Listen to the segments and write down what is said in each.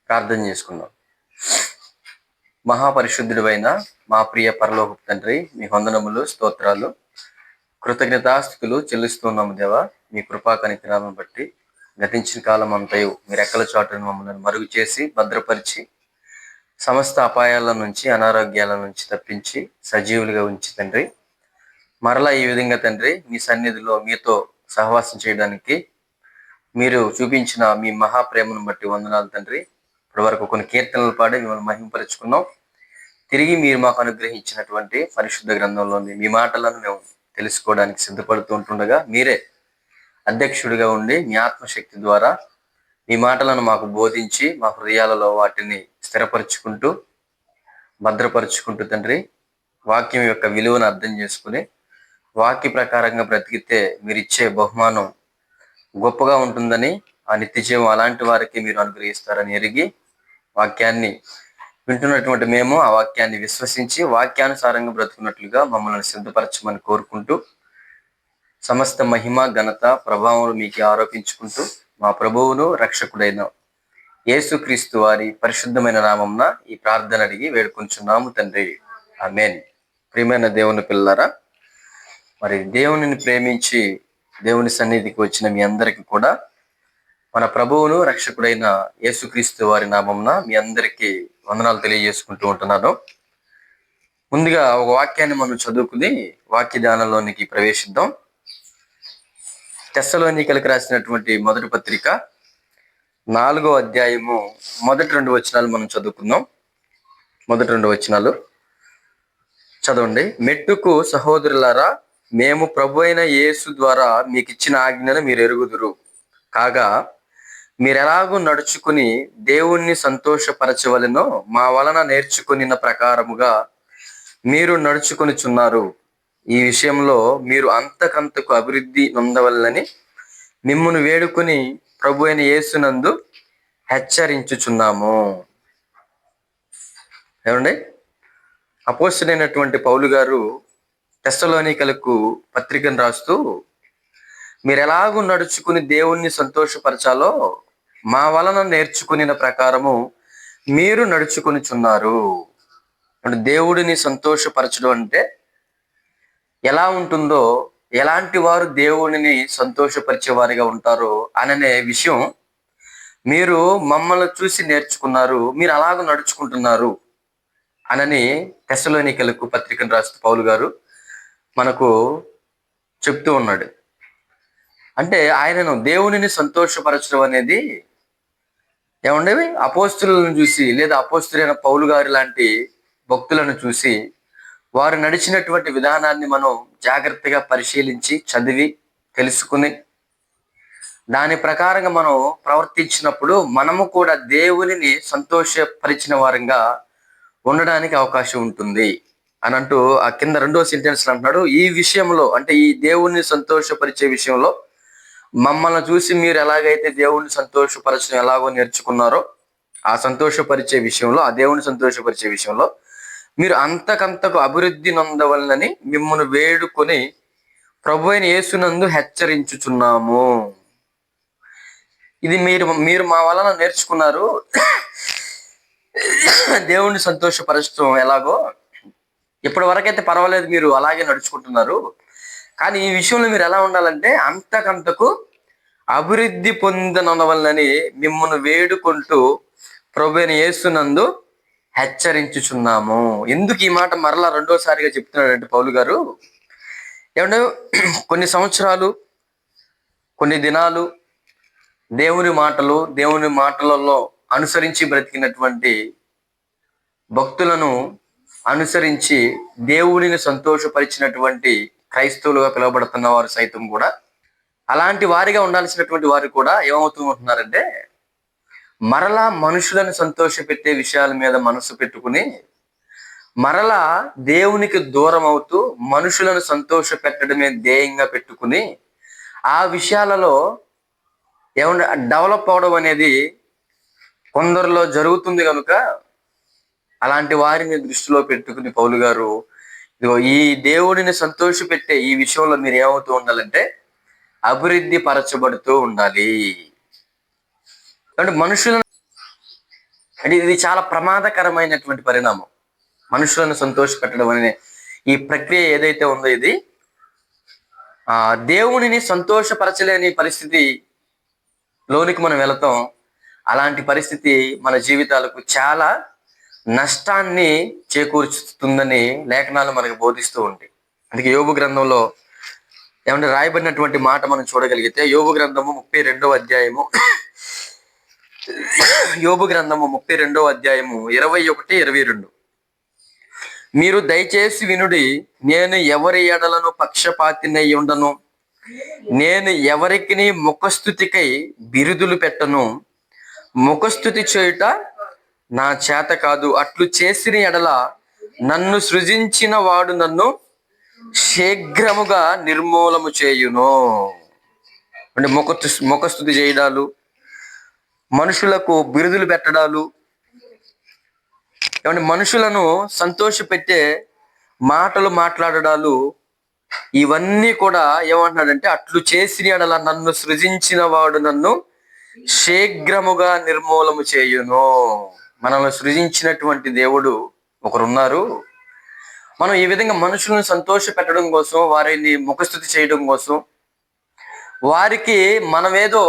ప్రార్థన చేసుకుందాం. మహాపరిశుద్ధుడైన మా ప్రియ పరలోకపు తండ్రి, మీ వందనములు, స్తోత్రాలు, కృతజ్ఞతాస్తుతులు చెల్లిస్తున్నాము దేవా. మీ కృపా కనికరాలను బట్టి గతించిన కాలం అంతయు మీ రెక్కల చాటును మమ్మల్ని మరుగు చేసి భద్రపరిచి సమస్త అపాయాల నుంచి, అనారోగ్యాల నుంచి తప్పించి సజీవులుగా ఉంచి తండ్రి, మరలా ఈ విధంగా తండ్రి మీ సన్నిధిలో మీతో సహవాసం చేయడానికి మీరు చూపించిన మీ మహాప్రేమను బట్టి వందనాలు తండ్రి. ఇప్పటి వరకు కొన్ని కీర్తనలు పాడి మిమ్మల్ని మహింపరుచుకున్నాం. తిరిగి మీరు మాకు అనుగ్రహించినటువంటి పరిశుద్ధ గ్రంథంలోని మీ మాటలను మేము తెలుసుకోవడానికి సిద్ధపడుతూ ఉంటుండగా మీరే అధ్యక్షుడిగా ఉండి మీ ఆత్మశక్తి ద్వారా మీ మాటలను మాకు బోధించి మా హృదయాలలో వాటిని స్థిరపరుచుకుంటూ భద్రపరుచుకుంటూ తండ్రి, వాక్యం యొక్క విలువను అర్థం చేసుకుని వాక్య ప్రకారంగా బ్రతికితే మీరు ఇచ్చే బహుమానం గొప్పగా ఉంటుందని, ఆ నిత్య జీవం అలాంటి వారికి మీరు అనుగ్రహిస్తారని ఎరిగి వాక్యాన్ని వింటున్నటువంటి మేము ఆ వాక్యాన్ని విశ్వసించి వాక్యానుసారంగా బ్రతుకున్నట్లుగా మమ్మల్ని సిద్ధపరచమని కోరుకుంటూ సమస్త మహిమ, ఘనత, ప్రభావం మీకు ఆరోపించుకుంటూ మా ప్రభువును రక్షకుడైన యేసుక్రీస్తు వారి పరిశుద్ధమైన నామంన ఈ ప్రార్థన అడిగి వేడుకొంచున్నాము తండ్రి, ఆమేన్. ప్రియమైన దేవుని పిల్లలారా, మరి దేవునిని ప్రేమించి దేవుని సన్నిధికి వచ్చిన మీ అందరికీ కూడా మన ప్రభువును రక్షకుడైన యేసుక్రీస్తు వారి నామంన మీ అందరికీ వందనాలు తెలియజేసుకుంటూ ఉంటున్నాను. ముందుగా ఒక వాక్యాన్ని మనం చదువుకుని వాక్య ధ్యానంలోనికి ప్రవేశిద్దాం. తెస్సలోనికలకు రాసినటువంటి మొదటి పత్రిక 4వ అధ్యాయము మొదటి 2 వచనాలు మనం చదువుకుందాం. మొదటి 2 వచనాలు చదవండి. మెట్టుకు సహోదరులారా, మేము ప్రభు అయిన యేసు ద్వారా మీకు ఇచ్చిన ఆజ్ఞను మీరు ఎరుగుదురు కాగా, మీరెలాగూ నడుచుకుని దేవుణ్ణి సంతోషపరచవలెనో మా వలన నేర్చుకున్న ప్రకారముగా మీరు నడుచుకొనిచున్నారు. ఈ విషయంలో మీరు అంతకంతకు అభివృద్ధి నొందవలనని మిమ్మును వేడుకొని ప్రభు అయిన యేసునందు హెచ్చరించుచున్నాము. ఏమండి, అపోస్తలుడైనటువంటి పౌలు గారు తెస్సలోనికలకు పత్రికను రాస్తూ మీరు ఎలాగూ నడుచుకుని దేవుణ్ణి సంతోషపరచాలో మా వలన నేర్చుకున్న ప్రకారము మీరు నడుచుకొనిచున్నారు. అంటే దేవుడిని సంతోషపరచడం అంటే ఎలా ఉంటుందో, ఎలాంటి వారు దేవుడిని సంతోషపరిచే వారిగా ఉంటారో అనే విషయం మీరు మమ్మల్ని చూసి నేర్చుకున్నారు, మీరు అలాగ నడుచుకుంటున్నారు అనని తెస్సలోనికలకు పత్రికను రాస్తూ పౌలు గారు మనకు చెప్తూ ఉన్నాడు. అంటే ఆయనను దేవునిని సంతోషపరచడం అనేది ఏమండి, అపోస్తులను చూసి లేదా అపోస్తులైన పౌలు గారి లాంటి భక్తులను చూసి వారు నడిచినటువంటి విధానాన్ని మనం జాగ్రత్తగా పరిశీలించి చదివి తెలుసుకుని దాని ప్రకారంగా మనం ప్రవర్తించినప్పుడు మనము కూడా దేవునిని సంతోషపరిచిన వారంగా ఉండడానికి అవకాశం ఉంటుంది అని అంటూ ఆ కింద 2వ సెంటెన్స్ అంటున్నాడు. ఈ విషయంలో అంటే ఈ దేవుణ్ణి సంతోషపరిచే విషయంలో మమ్మల్ని చూసి మీరు ఎలాగైతే దేవుణ్ణి సంతోషపరచడం ఎలాగో నేర్చుకున్నారో ఆ సంతోషపరిచే విషయంలో, ఆ దేవుని సంతోషపరిచే విషయంలో మీరు అంతకంతకు అభివృద్ధి నొందవలనని మిమ్మల్ని వేడుకొని ప్రభు అయిన యేసునందు హెచ్చరించుచున్నాము. ఇది మీరు మా వలన నేర్చుకున్నారు. దేవుణ్ణి సంతోషపరచడం ఎలాగో ఇప్పటి వరకైతే పర్వాలేదు, మీరు అలాగే నడుచుకుంటున్నారు. కానీ ఈ విషయంలో మీరు ఎలా ఉండాలంటే అంతకంతకు అభివృద్ధి పొందనవలనని మిమ్మల్ని వేడుకుంటూ ప్రభు అయిన యేసునందు హెచ్చరించుచున్నాము. ఎందుకు ఈ మాట మరలా 2వసారిగా చెప్తున్నాడంటే పౌలు గారు, ఏమంటే కొన్ని సంవత్సరాలు, కొన్ని దినాలు దేవుని మాటలలో అనుసరించి బ్రతికినటువంటి భక్తులను అనుసరించి దేవునిని సంతోషపరిచినటువంటి క్రైస్తవులుగా పిలువబడుతున్న వారు సైతం కూడా అలాంటి వారిగా ఉండాల్సినటువంటి వారు కూడా ఏమవుతూ ఉంటున్నారంటే మరలా మనుషులను సంతోషపెట్టే విషయాల మీద మనసు పెట్టుకుని మరలా దేవునికి దూరం అవుతూ మనుషులను సంతోష పెట్టడమే ధ్యేయంగా పెట్టుకుని ఆ విషయాలలో ఏమన్నా డెవలప్ అవడం అనేది కొందరిలో జరుగుతుంది కనుక అలాంటి వారిని దృష్టిలో పెట్టుకుని పౌలు గారు ఇదిగో ఈ దేవుడిని సంతోషపెట్టే ఈ విషయంలో మీరు ఏమవుతూ ఉండాలంటే అభివృద్ధి పరచబడుతూ ఉండాలి. అంటే మనుషులను అంటే ఇది చాలా ప్రమాదకరమైనటువంటి పరిణామం. మనుషులను సంతోషపెట్టడం అనే ఈ ప్రక్రియ ఏదైతే ఉందో ఇది దేవునిని సంతోషపరచలేని పరిస్థితి లోనికి మనం వెళతాం. అలాంటి పరిస్థితి మన జీవితాలకు చాలా నష్టాన్ని చేకూర్చుతుందని లేఖనాలు మనకు బోధిస్తూ ఉంటాయి. అందుకే యోబు గ్రంథంలో ఏమంటే రాయబడినటువంటి మాట మనం చూడగలిగితే యోబు గ్రంథము 32వ అధ్యాయము యోబు గ్రంథము 32వ అధ్యాయము 21-22. మీరు దయచేసి వినుడి, నేను ఎవరి ఎడలను పక్షపాతినై ఉండను, నేను ఎవరికి ముఖస్థుతికై బిరుదులు పెట్టను, ముఖస్థుతి చేయుట నా చేత కాదు. అట్లు చేసిన ఎడల నన్ను సృజించిన వాడు నన్ను శీఘ్రముగా నిర్మూలము చేయును. అంటే ముఖస్థుతి చేయడాలు, మనుషులకు బిరుదులు పెట్టడాలు, ఏమంటే మనుషులను సంతోషపెట్టే మాటలు మాట్లాడడాలు, ఇవన్నీ కూడా ఏమంటున్నాడంటే అట్లు చేసిన ఎడల నన్ను సృజించిన వాడు నన్ను శీఘ్రముగా నిర్మూలము చేయును. మనల్ని సృజించినటువంటి దేవుడు ఒకరున్నారు. మనం ఈ విధంగా మనుషులను సంతోష పెట్టడం కోసం, వారిని ముఖస్థుతి చేయడం కోసం, వారికి మనమేదో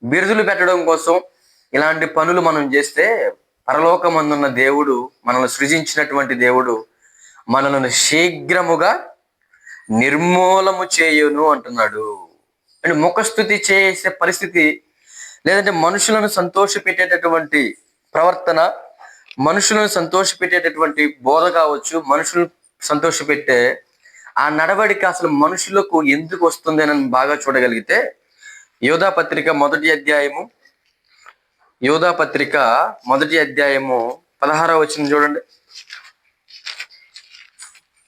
బిరుదులు పెట్టడం కోసం ఇలాంటి పనులు మనం చేస్తే పరలోకమందున్న దేవుడు, మనల్ని సృజించినటువంటి దేవుడు మనల్ని శీఘ్రముగా నిర్మూలము చేయును అంటున్నాడు. అంటే ముఖస్థుతి చేసే పరిస్థితి, లేదంటే మనుషులను సంతోష పెట్టేటటువంటి ప్రవర్తన, మనుషులను సంతోష పెట్టేటటువంటి బోధ కావచ్చు, మనుషులను సంతోష పెట్టే ఆ నడవడిక అసలు మనుషులకు ఎందుకు వస్తుంది అని బాగా చూడగలిగితే యోధా పత్రిక మొదటి అధ్యాయము 16వ వచనం చూడండి.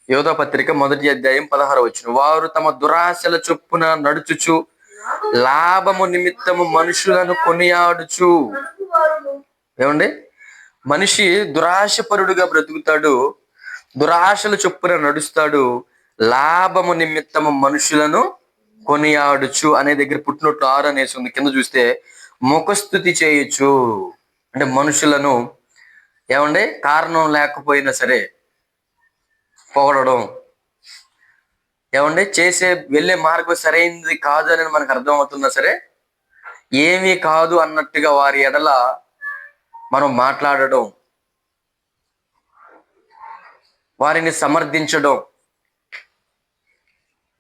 యోధా పత్రిక 1 వచనం. వారు తమ దురాశల చొప్పున నడుచుచు లాభము నిమిత్తము మనుషులను కొనియాడుచు. ఏమండి, మనిషి దురాశపరుడుగా బ్రతుకుతాడు, దురాశల చొప్పున నడుస్తాడు, లాభము నిమిత్తము మనుషులను కొనియాడుచు అనే దగ్గర పుట్టినట్లు 6 అనేసి ఉంది. కింద చూస్తే ముఖస్థుతి చేయొచ్చు అంటే మనుషులను ఏమండి కారణం లేకపోయినా సరే పొగడడం, ఏమండి చేసే వెళ్ళే మార్గం సరైనది కాదు అని మనకు అర్థం అవుతున్నా సరే ఏమీ కాదు అన్నట్టుగా వారి ఎడల మనం మాట్లాడడం, వారిని సమర్థించడం,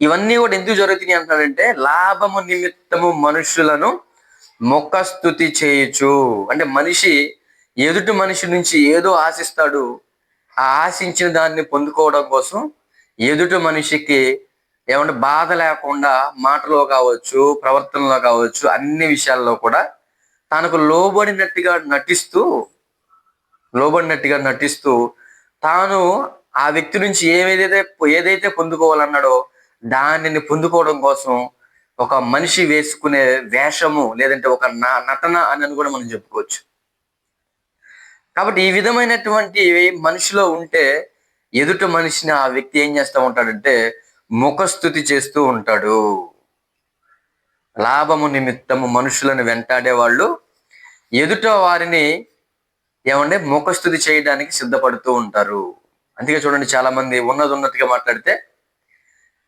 ఇవన్నీ కూడా ఎందుకు జరుగుతున్నాయి అంటాడంటే లాభము నిమిత్తము మనుషులను ముఖస్థుతి చేయొచ్చు. అంటే మనిషి ఎదుటి మనిషి నుంచి ఏదో ఆశిస్తాడు, ఆ ఆశించిన దాన్ని పొందుకోవడం కోసం ఎదుటి మనిషికి ఏమంటే బాధ లేకుండా మాటలో కావచ్చు, ప్రవర్తనలో కావచ్చు, అన్ని విషయాల్లో కూడా తనకు లోబడినట్టుగా నటిస్తూ తాను ఆ వ్యక్తి నుంచి ఏదైతే పొందుకోవాలన్నాడో దానిని పొందుకోవడం కోసం ఒక మనిషి వేసుకునే వేషము, లేదంటే ఒక నటన అని కూడా మనం చెప్పుకోవచ్చు. కాబట్టి ఈ విధమైనటువంటి మనిషిలో ఉంటే ఎదుటి మనిషిని ఆ వ్యక్తి ఏం చేస్తూ ఉంటాడంటే ముఖస్థుతి చేస్తూ ఉంటాడు. లాభము నిమిత్తము మనుషులను వెంటాడే వాళ్ళు ఎదుట వారిని ఏమంటే ముఖస్థుతి చేయడానికి సిద్ధపడుతూ ఉంటారు. అందుకే చూడండి, చాలా మంది ఉన్నతిగా మాట్లాడితే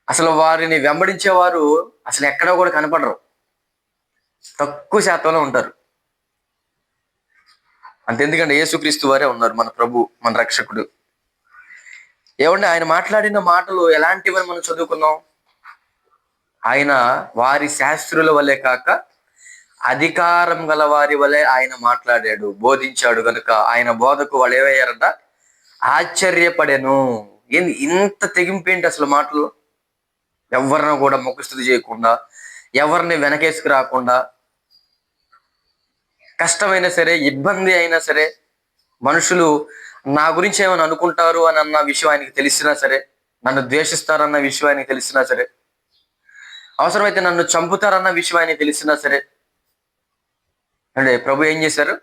అసలు వారిని వెంబడించేవారు అసలు ఎక్కడా కూడా కనపడరు, తక్కువ శాతంలో ఉంటారు. అంతెందుకంటే యేసుక్రీస్తు వారే ఉన్నారు, మన ప్రభు, మన రక్షకుడు. ఏమంటే ఆయన మాట్లాడిన మాటలు ఎలాంటివని మనం చదువుకున్నాం. ఆయన వారి శాస్త్రుల వలె కాక అధికారం గల వారి వలె ఆయన మాట్లాడాడు, బోధించాడు. కనుక ఆయన బోధకు వాళ్ళు ఏమయ్యారంట, ఆశ్చర్యపడెను. ఇంత తెగింపు ఏంటి అసలు మాటలు? ఎవరిని కూడా ముఖస్థుతి చేయకుండా, ఎవరిని వెనకేసుకు రాకుండా, కష్టమైనా సరే, ఇబ్బంది అయినా సరే, మనుషులు నా గురించి ఏమైనా అనుకుంటారు అని అన్న విషయం ఆయనకి తెలిసినా సరే, నన్ను ద్వేషిస్తారన్న విషయం ఆయనకి తెలిసినా సరే, అవసరమైతే నన్ను చంపుతారన్న విషయం ఆయనకి తెలిసినా సరే, అంటే ప్రభు ఏం చేశారు?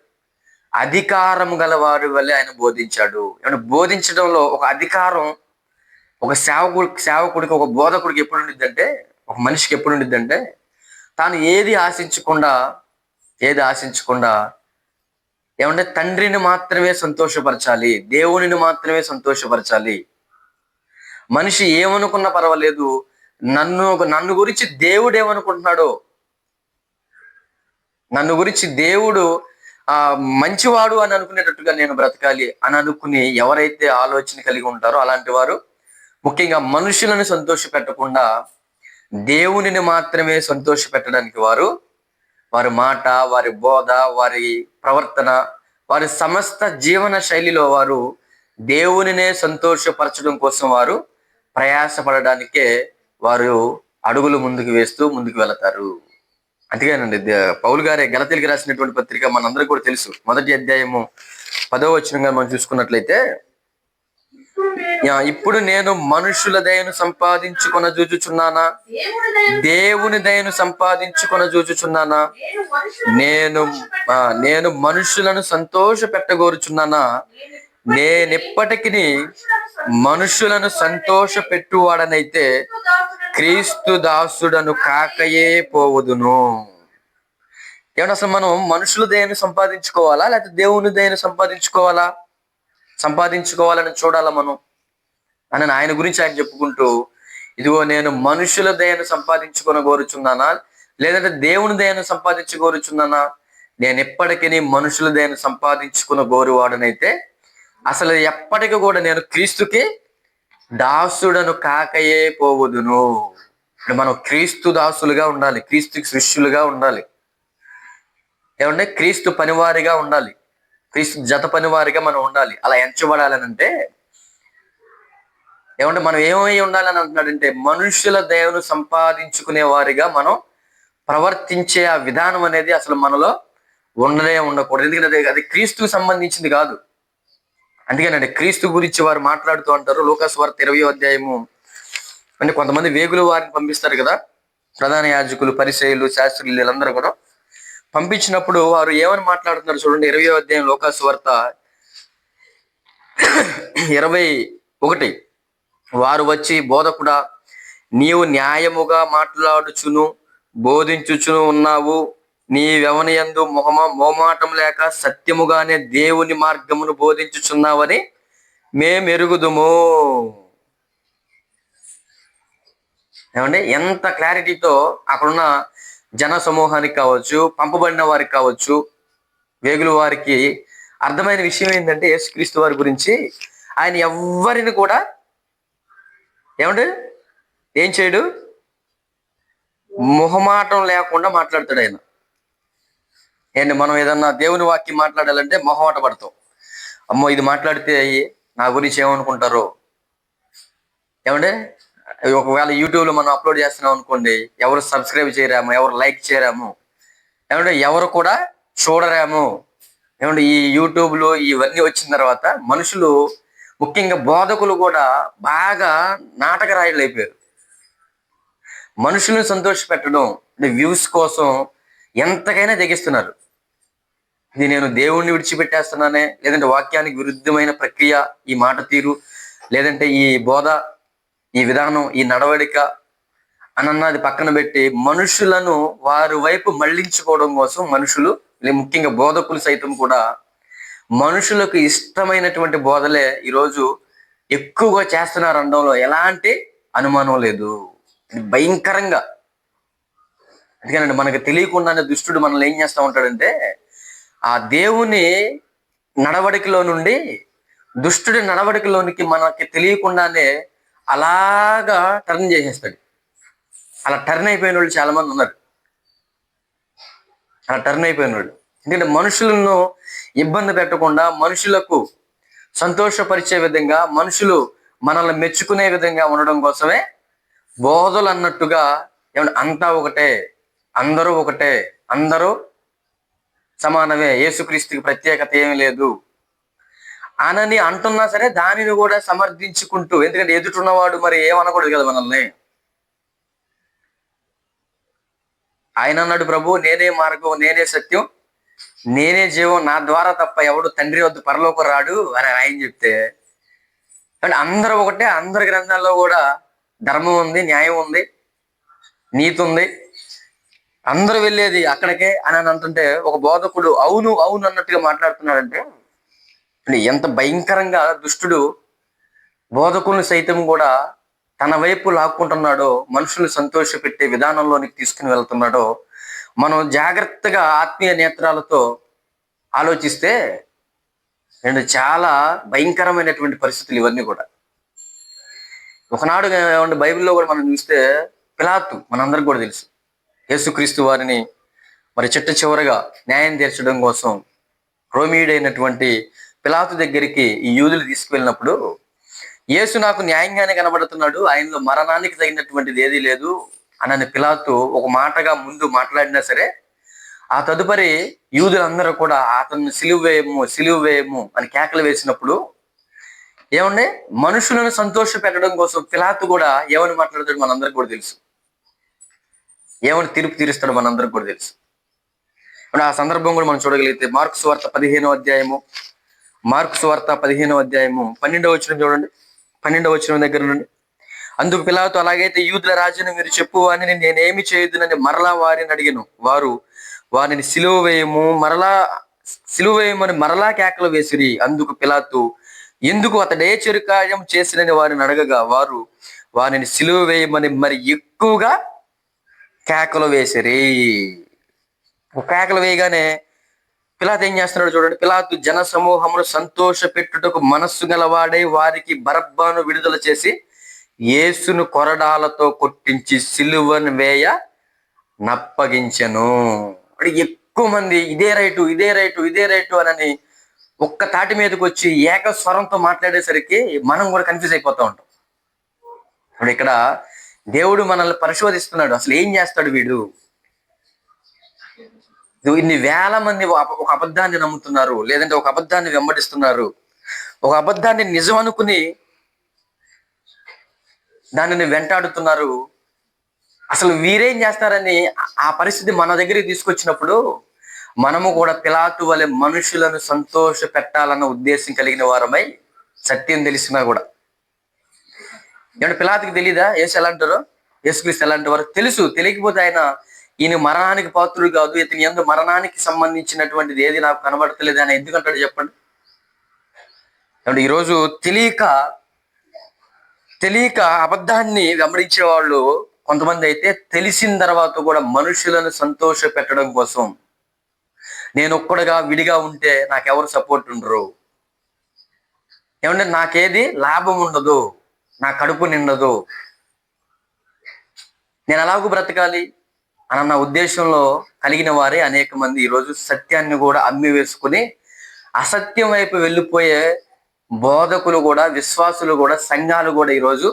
అధికారం గల వారి వల్లే ఆయన బోధించాడు. ఏమంటే బోధించడంలో ఒక అధికారం ఒక సేవకుడికి, ఒక బోధకుడికి ఎప్పుడు ఉండిద్దంటే, ఒక మనిషికి ఎప్పుడు ఉండిద్దంటే, తాను ఏది ఆశించకుండా ఏమంటే తండ్రిని మాత్రమే సంతోషపరచాలి, దేవునిని మాత్రమే సంతోషపరచాలి. మనిషి ఏమనుకున్నా పర్వాలేదు, నన్ను నన్ను గురించి దేవుడు ఏమనుకుంటున్నాడో, నన్ను గురించి దేవుడు మంచివాడు అని అనుకునేటట్టుగా నేను బ్రతకాలి అని అనుకుని ఎవరైతే ఆలోచన కలిగి ఉంటారో అలాంటి వారు ముఖ్యంగా మనుషులను సంతోష పెట్టకుండా దేవునిని మాత్రమే సంతోష పెట్టడానికి వారి మాట, వారి బోధ, వారి ప్రవర్తన, వారి సమస్త జీవన శైలిలో వారు దేవునినే సంతోషపరచడం కోసం వారు ప్రయాసపడడానికే వారు అడుగులు ముందుకు వేస్తూ ముందుకు వెళతారు. అందుకేనండి పౌలు గారే గలతీయులకు రాసినటువంటి పత్రిక మనందరికీ కూడా తెలుసు. 1వ అధ్యాయము 10వ వచనంగా మనం చూసుకున్నట్లయితే, ఇప్పుడు నేను మనుషుల దయను సంపాదించుకొన చూచుచున్నానా, దేవుని దయను సంపాదించుకొన చూచుచున్నానా, నేను మనుషులను సంతోష పెట్టగోరుచున్నానా, నేనెప్పటికీ మనుషులను సంతోష పెట్టువాడనైతే క్రీస్తు దాసుడను కాకయే పోవుదును. ఏమన్నా అసలు మనం మనుషుల దయను సంపాదించుకోవాలా, లేకపోతే దేవుని దయను సంపాదించుకోవాలని చూడాలా మనం అని ఆయన గురించి ఆయన చెప్పుకుంటూ, ఇదిగో నేను మనుషుల దయను సంపాదించుకొని కోరుచున్నానా, లేదంటే దేవుని దయను సంపాదించుకోరుచున్నానా, నేను ఎప్పటికీ మనుషుల దయను సంపాదించుకున్న గోరువాడనైతే అసలు ఎప్పటికీ కూడా నేను క్రీస్తుకి దాసుడను కాకయే పోవుదును. మనం క్రీస్తు దాసులుగా ఉండాలి, క్రీస్తుకి శిష్యులుగా ఉండాలి. ఏమంటే క్రీస్తు పనివారిగా ఉండాలి, క్రీస్తు జత పనివారిగా మనం ఉండాలి. అలా ఎంచబడాలని అంటే ఏమంటే మనం ఏమై ఉండాలని అంటున్నాడంటే మనుషుల దయను సంపాదించుకునే వారిగా మనం ప్రవర్తించే ఆ విధానం అనేది అసలు మనలో ఉండకూడదు. ఎందుకంటే అది క్రీస్తుకు సంబంధించింది కాదు. అందుకేనండి క్రీస్తు గురించి వారు మాట్లాడుతూ అంటారు. లూకాసు వార్త 20వ అధ్యాయము, అంటే కొంతమంది వేగులు వారిని పంపిస్తారు కదా, ప్రధాన యాజకులు, పరిసయ్యులు, శాస్త్రులు, వీళ్ళందరూ కూడా పంపించినప్పుడు వారు ఏమని మాట్లాడుతున్నారు చూడండి. 20వ అధ్యాయం లూకాసు వార్త 21. వారు వచ్చి, బోధకుడా, నీవు న్యాయముగా మాట్లాడుచును బోధించుచును ఉన్నావు, నీవెవనియందు మోమాటం లేక సత్యముగానే దేవుని మార్గమును బోధించుచున్నావని మేమెరుగుదుము. ఏమంటే ఎంత క్లారిటీతో అక్కడున్న జన సమూహానికి కావచ్చు, పంపబడిన వారికి కావచ్చు, వేగుల వారికి అర్థమైన విషయం ఏంటంటే యేసుక్రీస్తు వారి గురించి ఆయన ఎవ్వరిని కూడా ఏమంటే ఏం చేయడు, మొహమాటం లేకుండా మాట్లాడతాడు ఆయన. ఏంటి మనం ఏదన్నా దేవుని వాక్యం మాట్లాడాలంటే మొహమాట పడతాం. అమ్మో ఇది మాట్లాడితే నా గురించి ఏమనుకుంటారో. ఏమంటే ఒకవేళ యూట్యూబ్లో మనం అప్లోడ్ చేస్తున్నాం అనుకోండి, ఎవరు సబ్స్క్రైబ్ చేయరాము, ఎవరు లైక్ చేయరాము, ఏమంటే ఎవరు కూడా చూడరాము. ఏమంటే ఈ యూట్యూబ్లో ఇవన్నీ వచ్చిన తర్వాత మనుషులు, ముఖ్యంగా బోధకులు కూడా బాగా నాటకరాయులు అయిపోయారు. మనుషులను సంతోష పెట్టడం అంటే వ్యూస్ కోసం ఎంతకైనా తెగిస్తున్నారు. ఇది నేను దేవుణ్ణి విడిచిపెట్టేస్తున్నానే, లేదంటే వాక్యానికి విరుద్ధమైన ప్రక్రియ, ఈ మాట తీరు, లేదంటే ఈ బోధ, ఈ విధానం, ఈ నడవడిక అన్నది పక్కన పెట్టి మనుషులను వారి వైపు మళ్లించుకోవడం కోసం మనుషులు, ముఖ్యంగా బోధకులు సైతం కూడా మనుషులకు ఇష్టమైనటువంటి బోధలే ఈరోజు ఎక్కువగా చేస్తున్నారు అనడంలో ఎలాంటి అనుమానం లేదు. భయంకరంగా. అందుకేనండి మనకు తెలియకుండానే దుష్టుడు మనల్ని ఏం చేస్తూ ఉంటాడంటే ఆ దేవుని నడవడికలో నుండి దుష్టుడి నడవడికలోనికి మనకి తెలియకుండానే అలాగా టర్న్ చేసేస్తాడు. అలా టర్న్ అయిపోయిన వాళ్ళు చాలా మంది ఉన్నారు. అలా టర్న్ అయిపోయిన వాళ్ళు ఎందుకంటే మనుషులను ఇబ్బంది పెట్టకుండా, మనుషులకు సంతోషపరిచే విధంగా, మనుషులు మనల్ని మెచ్చుకునే విధంగా ఉండడం కోసమే బోధలు అన్నట్టుగా ఏమంటే అంతా ఒకటే, అందరూ ఒకటే, అందరూ సమానమే, యేసుక్రీస్తుకి ప్రత్యేకత ఏమీ లేదు అనని అంటున్నా సరే దానిని కూడా సమర్థించుకుంటూ, ఎందుకంటే ఎదుటిన్నవాడు మరి ఏమనకూడదు కదా మనల్ని. ఆయన అన్నాడు, ప్రభు నేనే మార్గం, నేనే సత్యం, నేనే జీవం, నా ద్వారా తప్ప ఎవడు తండ్రి వద్ద పరలోకం రాడు అని ఆయన చెప్తే, అంటే అందరూ ఒకటే, అందరి గ్రంథాల్లో కూడా ధర్మం ఉంది, న్యాయం ఉంది, నీతి ఉంది. అందరూ వెళ్ళేది అక్కడికే అని అంటుంటే ఒక బోధకుడు అవును అవును అన్నట్టుగా మాట్లాడుతున్నాడంటే ఎంత భయంకరంగా దుష్టుడు బోధకుల్ని సైతం కూడా తన వైపు లాక్కుంటున్నాడో, మనుషుల్ని సంతోషపెట్టే విధానంలోనికి తీసుకుని వెళ్తున్నాడో మనం జాగ్రత్తగా ఆత్మీయ నేత్రాలతో ఆలోచిస్తే చాలా భయంకరమైనటువంటి పరిస్థితులు ఇవన్నీ కూడా. ఒకనాడు బైబిల్లో కూడా మనం చూస్తే పిలాతు మనందరికి కూడా తెలుసు, యేసుక్రీస్తు వారిని మరి చిట్ట చివరగా న్యాయం తీర్చడం కోసం రోమీయుడైనటువంటి పిలాతు దగ్గరికి ఈ యూదులు తీసుకువెళ్ళినప్పుడు యేసు నాకు న్యాయంగానే కనబడుతున్నాడు, ఆయనలో మరణానికి తగినటువంటిది ఏదీ లేదు అని పిలాతు ఒక మాటగా ముందు మాట్లాడినా సరే, ఆ తదుపరి యూదులందరూ కూడా అతన్ని సిలువ వేయము అని కేకలు వేసినప్పుడు ఏమండి మనుషులను సంతోష పెట్టడం కోసం పిలాతు కూడా ఏమని మాట్లాడతాడు మనందరికి కూడా తెలుసు, ఏమని తీర్పు తీరుస్తాడు మనందరికి కూడా తెలుసు. ఆ సందర్భం కూడా మనం చూడగలిగితే మార్కు సువార్త 15వ అధ్యాయము 12వ వచనం చూడండి. 12వ వచనం దగ్గర నుండి, అందుకు పిలాతు అలాగైతే యూదుల రాజును మీరు చెప్పు అని నేనేమి చేయదునని మరలా వారిని అడిగాను. వారిని సిలువ వేయమని మరలా కేకలు వేసిరి. అందుకు పిలాతు ఎందుకు అతడే చెరుకార్యం చేసినని వారిని అడగగా వారిని సిలువ వేయమని మరి ఎక్కువగా కేకలు వేసిరి. కేకలు వేయగానే పిలాతు ఏం చేస్తున్నాడు చూడండి. పిలాతు జన సమూహమును సంతోష పెట్టుటకు మనస్సు గలవాడై వారికి బరబ్బను విడుదల చేసి యేసును కొరడాలతో కొట్టించి సిలువను వేయ నప్పగించెను. ఎక్కువ మంది ఇదే రైటు అని ఒక్క తాటి మీదకి వచ్చి ఏక స్వరంతో మాట్లాడేసరికి మనం కూడా కన్ఫ్యూజ్ అయిపోతూ ఉంటాం. ఇప్పుడు ఇక్కడ దేవుడు మనల్ని పరిశోధిస్తున్నాడు, అసలు ఏం చేస్తాడు వీడు. ఇన్ని వేల మంది ఒక అబద్ధాన్ని నమ్ముతున్నారు, లేదంటే ఒక అబద్ధాన్ని వెంబడిస్తున్నారు, ఒక అబద్ధాన్ని నిజం అనుకుని దానిని వెంటాడుతున్నారు. అసలు వీరేం చేస్తారని ఆ పరిస్థితి మన దగ్గరికి తీసుకొచ్చినప్పుడు మనము కూడా పిలాతు వలె మనుషులను సంతోష పెట్టాలన్న ఉద్దేశం కలిగిన వారమై, సత్యం తెలిసినా కూడా ఏమంటే పిలాతుకి తెలీదా యేసు ఎలాంటారో, యేసుక్రీస్తు ఎలాంటి వారు తెలుసు. తెలియకపోతే ఈయన మరణానికి పాత్రుడు కాదు, ఇతని యందు మరణానికి సంబంధించినటువంటిది ఏది నాకు కనబడతలేదు అని ఎందుకంటాడు చెప్పండి. అంటే ఈరోజు తెలియక అబద్ధాన్ని వెంబడించే వాళ్ళు కొంతమంది అయితే తెలిసిన తర్వాత కూడా మనుషులను సంతోష పెట్టడం కోసం నేను ఒక్కడుగా విడిగా ఉంటే నాకెవరు సపోర్ట్ ఉండరు, ఏమంటే నాకేది లాభం ఉండదు, నా కడుపు నిండదు, నేను ఎలాగూ బ్రతకాలి అన్న ఉద్దేశంలో కలిగిన వారే అనేక మంది ఈరోజు సత్యాన్ని కూడా అమ్మి వేసుకుని అసత్యం వైపు వెళ్ళిపోయే బోధకులు కూడా, విశ్వాసులు కూడా, సంఘాలు కూడా ఈరోజు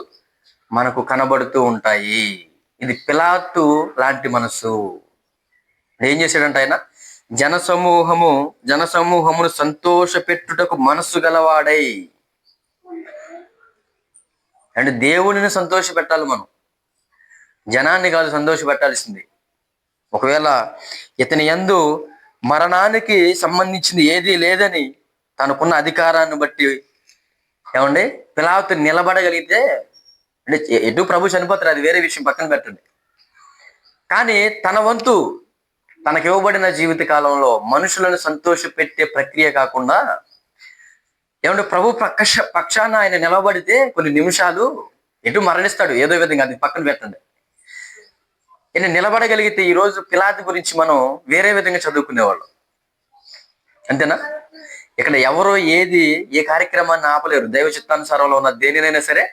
మనకు కనబడుతూ ఉంటాయి. ఇది పిలాతు లాంటి మనసు. ఏం చేశాడంట ఆయన, జనసమూహమును సంతోష పెట్టుటకు మనస్సు గలవాడై. అంటే దేవుడిని సంతోష పెట్టాలి మనం, జనాన్ని కాదు సంతోష పెట్టాల్సింది. ఒకవేళ ఇతని యందు మరణానికి సంబంధించింది ఏదీ లేదని తనకున్న అధికారాన్ని బట్టి ఏమండి పిలాతు నిలబడగలిగితే, అంటే ఎటు ప్రభు చనిపోతారు అది వేరే విషయం, పక్కన పెట్టండి. కానీ తన వంతు తనకి ఇవ్వబడిన జీవిత కాలంలో మనుషులను సంతోష పెట్టే ప్రక్రియ కాకుండా ఏమంటే ప్రభు పక్షాన ఆయన నిలబడితే కొన్ని నిమిషాలు ఎటు మరణిస్తాడు ఏదో విధంగా, అది పక్కన పెట్టండి. ఈయన నిలబడగలిగితే ఈరోజు పిలాతు గురించి మనం వేరే విధంగా చదువుకునేవాళ్ళం, అంతేనా. ఇక్కడ ఎవరో ఏ కార్యక్రమాన్ని ఆపలేరు. దైవ చిత్తానుసారంలో ఉన్న దేనినైనా సరే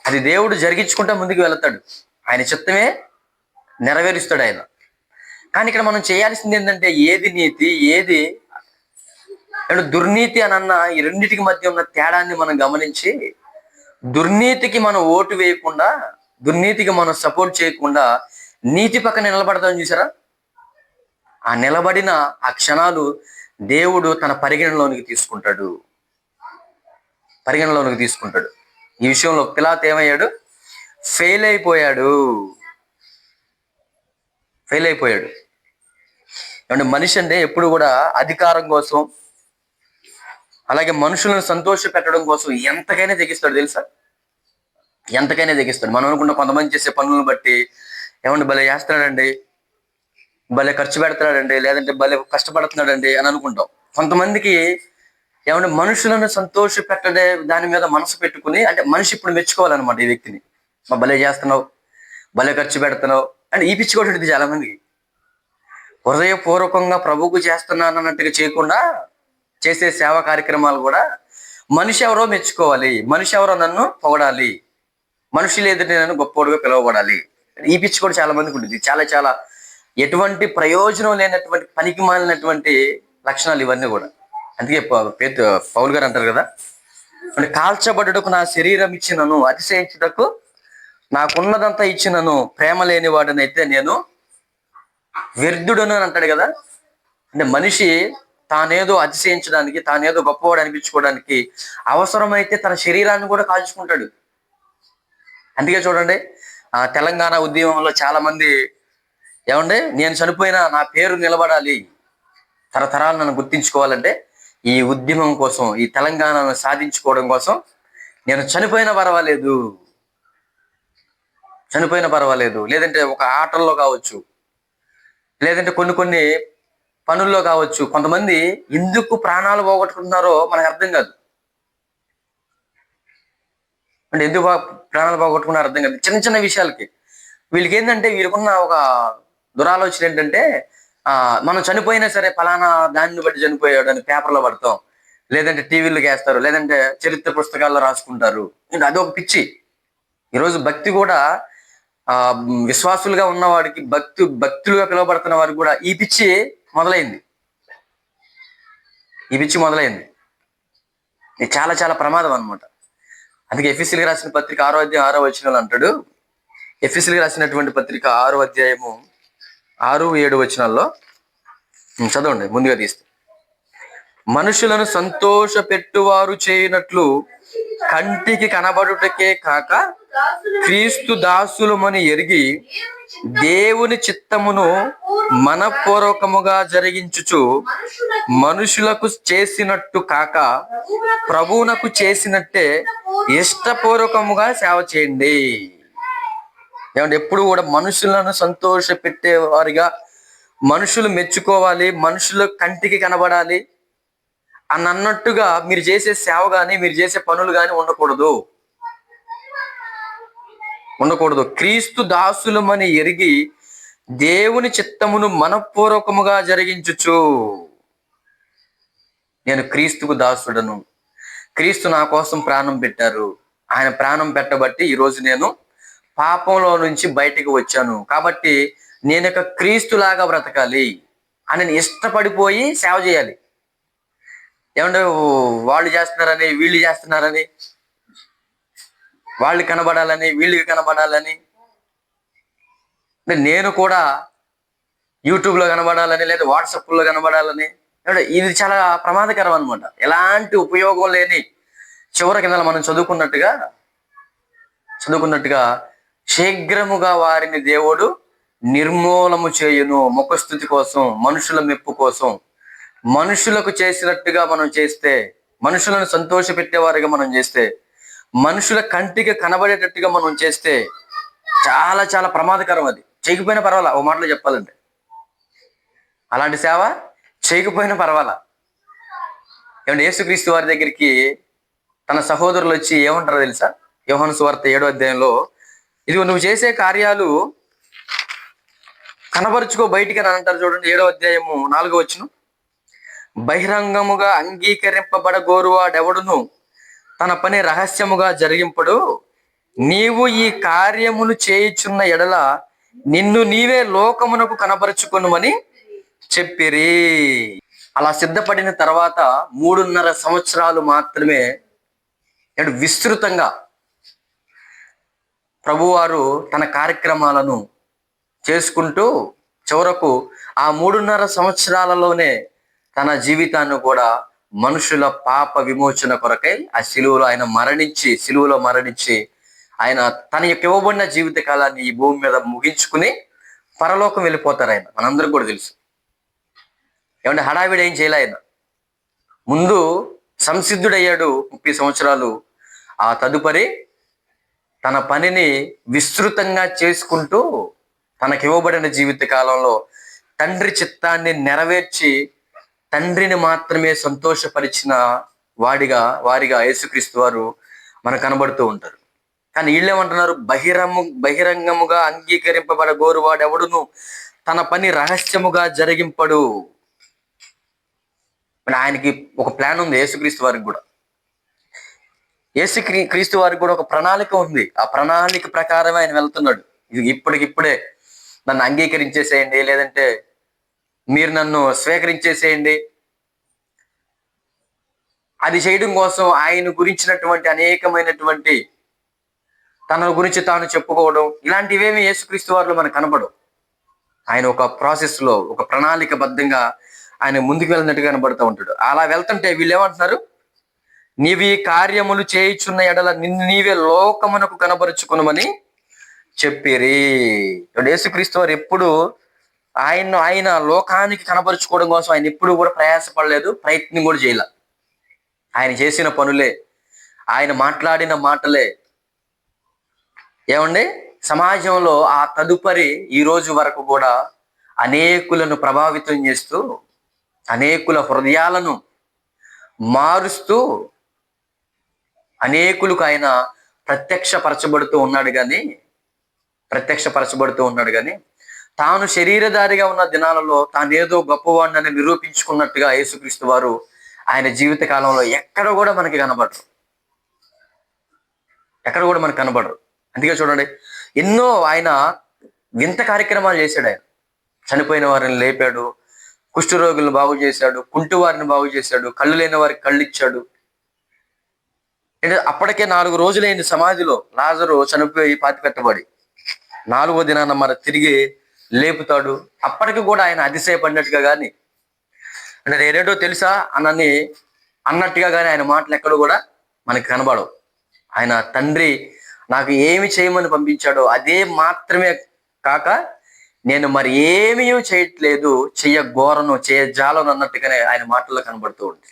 అది దేవుడు జరిగించుకుంటా ముందుకు వెళతాడు, ఆయన చిత్తమే నెరవేరుస్తాడు ఆయన. కానీ ఇక్కడ మనం చేయాల్సింది ఏంటంటే ఏది నీతి ఏది దుర్నీతి అన్న ఈ రెండింటికి మధ్య ఉన్న తేడాన్ని మనం గమనించి దుర్నీతికి మనం ఓటు వేయకుండా, దుర్నీతికి మనం సపోర్ట్ చేయకుండా నీతి పక్కన నిలబడతాం చూసారా, ఆ నిలబడిన ఆ క్షణాలు దేవుడు తన పరిగణలోనికి తీసుకుంటాడు. ఈ విషయంలో పిలాతు ఏమయ్యాడు, ఫెయిల్ అయిపోయాడు. ఏమంటే మనిషి అంటే ఎప్పుడు కూడా అధికారం కోసం, అలాగే మనుషులను సంతోష పెట్టడం కోసం ఎంతకైనా తెగిస్తాడు తెలుసా, ఎంతకైనా తెగిస్తాడు. మనం అనుకున్న కొంతమంది చేసే పనులను బట్టి ఏమంటే భలే చేస్తున్నాడండి, భలే ఖర్చు పెడుతున్నాడండి, లేదంటే భలే కష్టపడుతున్నాడండి అని అనుకుంటాం. కొంతమందికి ఏమంటే మనుషులను సంతోష పెట్టడే దాని మీద మనసు పెట్టుకుని, అంటే మనిషి ఇప్పుడు మెచ్చుకోవాలన్నమాట ఈ వ్యక్తిని. భలే చేస్తున్నావు, భలే ఖర్చు పెడుతున్నావు అంటే ఈ పిచ్చి కొట్టేది చాలా మందికి. హృదయపూర్వకంగా ప్రభువుకు చేస్తున్నాను అన్నట్టుగా చేయకుండా చేసే సేవా కార్యక్రమాలు కూడా మనిషి ఎవరో మెచ్చుకోవాలి, మనిషి ఎవరో నన్ను పొగడాలి, మనుషులు ఎదుటి నన్ను గొప్పోడుగా పిలువబడాలి, ఈ పిచ్చి కూడా చాలా మందికి ఉంటుంది. చాలా చాలా ఎటువంటి ప్రయోజనం లేనటువంటి పనికి మాలినటువంటి లక్షణాలు ఇవన్నీ కూడా. అందుకే పౌలు గారు అంటారు కదా, అంటే కాల్చబడుటకు నా శరీరం ఇచ్చినను, అతిశయించుటకు నాకున్నదంతా ఇచ్చినను, ప్రేమ లేని వాడినైతే నేను వ్యర్థుడను అని అంటాడు కదా. అంటే మనిషి తానేదో అతిశయించడానికి, తానేదో గొప్పవాడు అనిపించుకోవడానికి అవసరమైతే తన శరీరాన్ని కూడా కాల్చుకుంటాడు. అందుకే చూడండి, తెలంగాణ ఉద్యమంలో చాలా మంది ఏమంటే నేను చనిపోయినా నా పేరు నిలబడాలి, తరతరాలు నన్ను గుర్తించుకోవాలంటే ఈ ఉద్యమం కోసం, ఈ తెలంగాణను సాధించుకోవడం కోసం నేను చనిపోయినా పర్వాలేదు, చనిపోయినా పర్వాలేదు, లేదంటే ఒక ఆటల్లో కావచ్చు, లేదంటే కొన్ని కొన్ని పనుల్లో కావచ్చు. కొంతమంది ఎందుకు ప్రాణాలు పోగొట్టుకుంటున్నారో మనకు అర్థం కాదు. అంటే ఎందుకు ప్రాణాలు పోగొట్టుకున్నారో అర్థం కాదు. చిన్న చిన్న విషయాలకి వీళ్ళకి ఏంటంటే, వీళ్ళకున్న ఒక దురాలోచన ఏంటంటే, మనం చనిపోయినా సరే ఫలానా దాన్ని బట్టి చనిపోయాడు అని పేపర్లో పడతాం, లేదంటే టీవీలోకి వేస్తారు, లేదంటే చరిత్ర పుస్తకాల్లో రాసుకుంటారు. అదొక పిచ్చి. ఈరోజు భక్తి కూడా విశ్వాసులుగా ఉన్నవాడికి, భక్తులుగా పిలువబడుతున్న వారికి కూడా ఈ పిచ్చి మొదలైంది. ఈ పిచ్చి మొదలైంది. ఇది చాలా చాలా ప్రమాదం అనమాట. అందుకే ఎఫెసీయులకు రాసిన పత్రిక 6వ అధ్యాయం 6వ వచనంలో అంటాడు, ఎఫెసీయులకు రాసినటువంటి పత్రిక 6వ అధ్యాయము 6, 7 వచనాల్లో చదవండి ముందుగా తీస్తే. మనుషులను సంతోష పెట్టువారు చేయనట్లు కంటికి కనబడుటకే కాక క్రీస్తు దాసులమని ఎరిగి దేవుని చిత్తమును మనపూర్వకముగా జరిగించుచు మనుషులకు చేసినట్టు కాక ప్రభువునకు చేసినట్టే ఇష్టపూర్వకముగా సేవ చేయండి. ఏమంటే ఎప్పుడు కూడా మనుషులను సంతోష పెట్టేవారిగా, మనుషులు మెచ్చుకోవాలి, మనుషుల కంటికి కనబడాలి అని అన్నట్టుగా మీరు చేసే సేవ కానీ, మీరు చేసే పనులు కానీ ఉండకూడదు. క్రీస్తు దాసులమని ఎరిగి దేవుని చిత్తమును మనపూర్వకముగా జరిగించుచు. నేను క్రీస్తుకు దాసుడను, క్రీస్తు నా కోసం ప్రాణం పెట్టారు, ఆయన ప్రాణం పెట్టబట్టి ఈరోజు నేను పాపంలో నుంచి బయటికి వచ్చాను, కాబట్టి నేను ఒక క్రీస్తులాగా బ్రతకాలి అని ఇష్టపడిపోయి సేవ చేయాలి. ఏమంటే వాళ్ళు చేస్తున్నారని, వీళ్ళు చేస్తున్నారని, వాళ్ళు కనబడాలని, వీళ్ళకి కనబడాలని, నేను కూడా యూట్యూబ్లో కనబడాలని, లేదా వాట్సాప్లో కనబడాలని, ఇది చాలా ప్రమాదకరం అనమాట. ఎలాంటి ఉపయోగం లేని చివరి కింద మనం చదువుకున్నట్టుగా శీఘ్రముగా వారిని దేవుడు నిర్మూలము చేయును. ముఖస్థుతి కోసం, మనుషుల మెప్పు కోసం, మనుషులకు చేసినట్టుగా మనం చేస్తే, మనుషులను సంతోష పెట్టేవారిగా మనం చేస్తే, మనుషుల కంటికి కనబడేటట్టుగా మనం చేస్తే చాలా చాలా ప్రమాదకరం. అది చేయకపోయినా పర్వాలా, ఓ మాటలో చెప్పాలంటే అలాంటి సేవ చేయకపోయినా పర్వాలా. ఏమంటే యేసుక్రీస్తు వారి దగ్గరికి తన సహోదరులు వచ్చి ఏమంటారో తెలుసా? యోహాను సువార్త 7వ అధ్యాయంలో, ఇదిగో నువ్వు చేసే కార్యాలు కనబరుచుకో బయటికి అని అంటారు. చూడండి 7వ అధ్యాయము 4వ వచనం. బహిరంగముగా అంగీకరింపబడగోరువాడెవడును తన పని రహస్యముగా జరిగింపడు, నీవు ఈ కార్యములు చేయుచున్న ఎడల నిన్ను నీవే లోకమునకు కనబరుచుకొనుమని చెప్పిరి. అలా సిద్ధపడిన తర్వాత 3.5 సంవత్సరాలు మాత్రమే విస్తృతంగా ప్రభువారు తన కార్యక్రమాలను చేసుకుంటూ చివరకు ఆ 3.5 సంవత్సరాలలోనే తన జీవితాన్ని కూడా మనుషుల పాప విమోచన కొరకై ఆ సిలువలో మరణించి ఆయన తన యొక్క ఇవ్వబడిన జీవిత కాలాన్ని ఈ భూమి మీద ముగించుకుని పరలోకం వెళ్ళిపోతారు. ఆయన మనందరికి కూడా తెలుసు. ఏమంటే హడావిడి ఏం చేయలే. ఆయన ముందు సంసిద్ధుడయ్యాడు 30 సంవత్సరాలు. ఆ తదుపరి తన పనిని విస్తృతంగా చేసుకుంటూ తనకి ఇవ్వబడిన జీవిత కాలంలో తండ్రి చిత్తాన్ని నెరవేర్చి తండ్రిని మాత్రమే సంతోషపరిచిన వారిగా యేసుక్రీస్తు వారు మనకు కనబడుతూ ఉంటారు. కానీ వీళ్ళేమంటున్నారు, బహిరంగముగా అంగీకరింపబడ గోరువాడెవడును తన పని రహస్యముగా జరిగింపడు. ఆయనకి ఒక ప్లాన్ ఉంది. యేసుక్రీస్తు వారికి కూడా క్రీస్తు వారికి కూడా ఒక ప్రణాళిక ఉంది. ఆ ప్రణాళిక ప్రకారమే ఆయన వెళ్తున్నాడు. ఇది ఇప్పటికిప్పుడే నన్ను అంగీకరించేసేయండి, లేదంటే మీరు నన్ను స్వీకరించేసేయండి, అది చేయడం కోసం ఆయన గురించినటువంటి అనేకమైనటువంటి తన గురించి తాను చెప్పుకోవడం, ఇలాంటివేమి యేసుక్రీస్తు వారిలో మనకు కనబడవు. ఆయన ఒక ప్రాసెస్ లో, ఒక ప్రణాళికబద్ధంగా ఆయన ముందుకు వెళ్ళినట్టుగా కనబడుతూ ఉంటాడు. అలా వెళ్తుంటే వీళ్ళు ఏమంటున్నారు, నీవి కార్యములు చేయుచున్న ఎడల నిన్ను నీవే లోకమునకు కనబరుచుకునమని చెప్పిరి. యేసుక్రీస్తు వారు ఎప్పుడు ఆయన లోకానికి కనబరుచుకోవడం కోసం ఆయన ఎప్పుడు కూడా ప్రయాసపడలేదు, ప్రయత్నం కూడా చేయలే. ఆయన చేసిన పనులే, ఆయన మాట్లాడిన మాటలే ఏమండి సమాజంలో ఆ తదుపరి ఈ రోజు వరకు కూడా అనేకులను ప్రభావితం చేస్తూ, అనేకుల హృదయాలను మారుస్తూ, అనేకులకు ఆయన ప్రత్యక్షపరచబడుతూ ఉన్నాడు కానీ తాను శరీరధారిగా ఉన్న దినాలలో తానేదో గొప్పవాడిని నిరూపించుకున్నట్టుగా యేసుక్రీస్తు వారు ఆయన జీవిత కాలంలో ఎక్కడ కూడా మనకి కనబడరు. అందుకే చూడండి, ఎన్నో ఆయన వింత కార్యక్రమాలు చేశాడు. ఆయన చనిపోయిన వారిని లేపాడు, కుష్ఠరోగులను బాగు చేశాడు, కుంటి వారిని బాగు చేశాడు, కళ్ళు లేని వారికి కళ్ళు ఇచ్చాడు. అప్పటికే 4 రోజులైంది సమాధిలో లాజరు చనిపోయి పాతిపెట్టబడి, 4వ దినాన మరి తిరిగి లేపుతాడు. అప్పటికి కూడా ఆయన అతిశయపడినట్టుగా కానీ, అంటే నేనేటో తెలుసా అన్నట్టుగా కానీ ఆయన మాటలు ఎక్కడ కూడా మనకి కనబడవు. ఆయన తండ్రి నాకు ఏమి చేయమని పంపించాడో అదే మాత్రమే కాక నేను మరి ఏమీ చేయట్లేదు, చేయజాలను అన్నట్టుగానే ఆయన మాటల్లో కనబడుతూ ఉంది.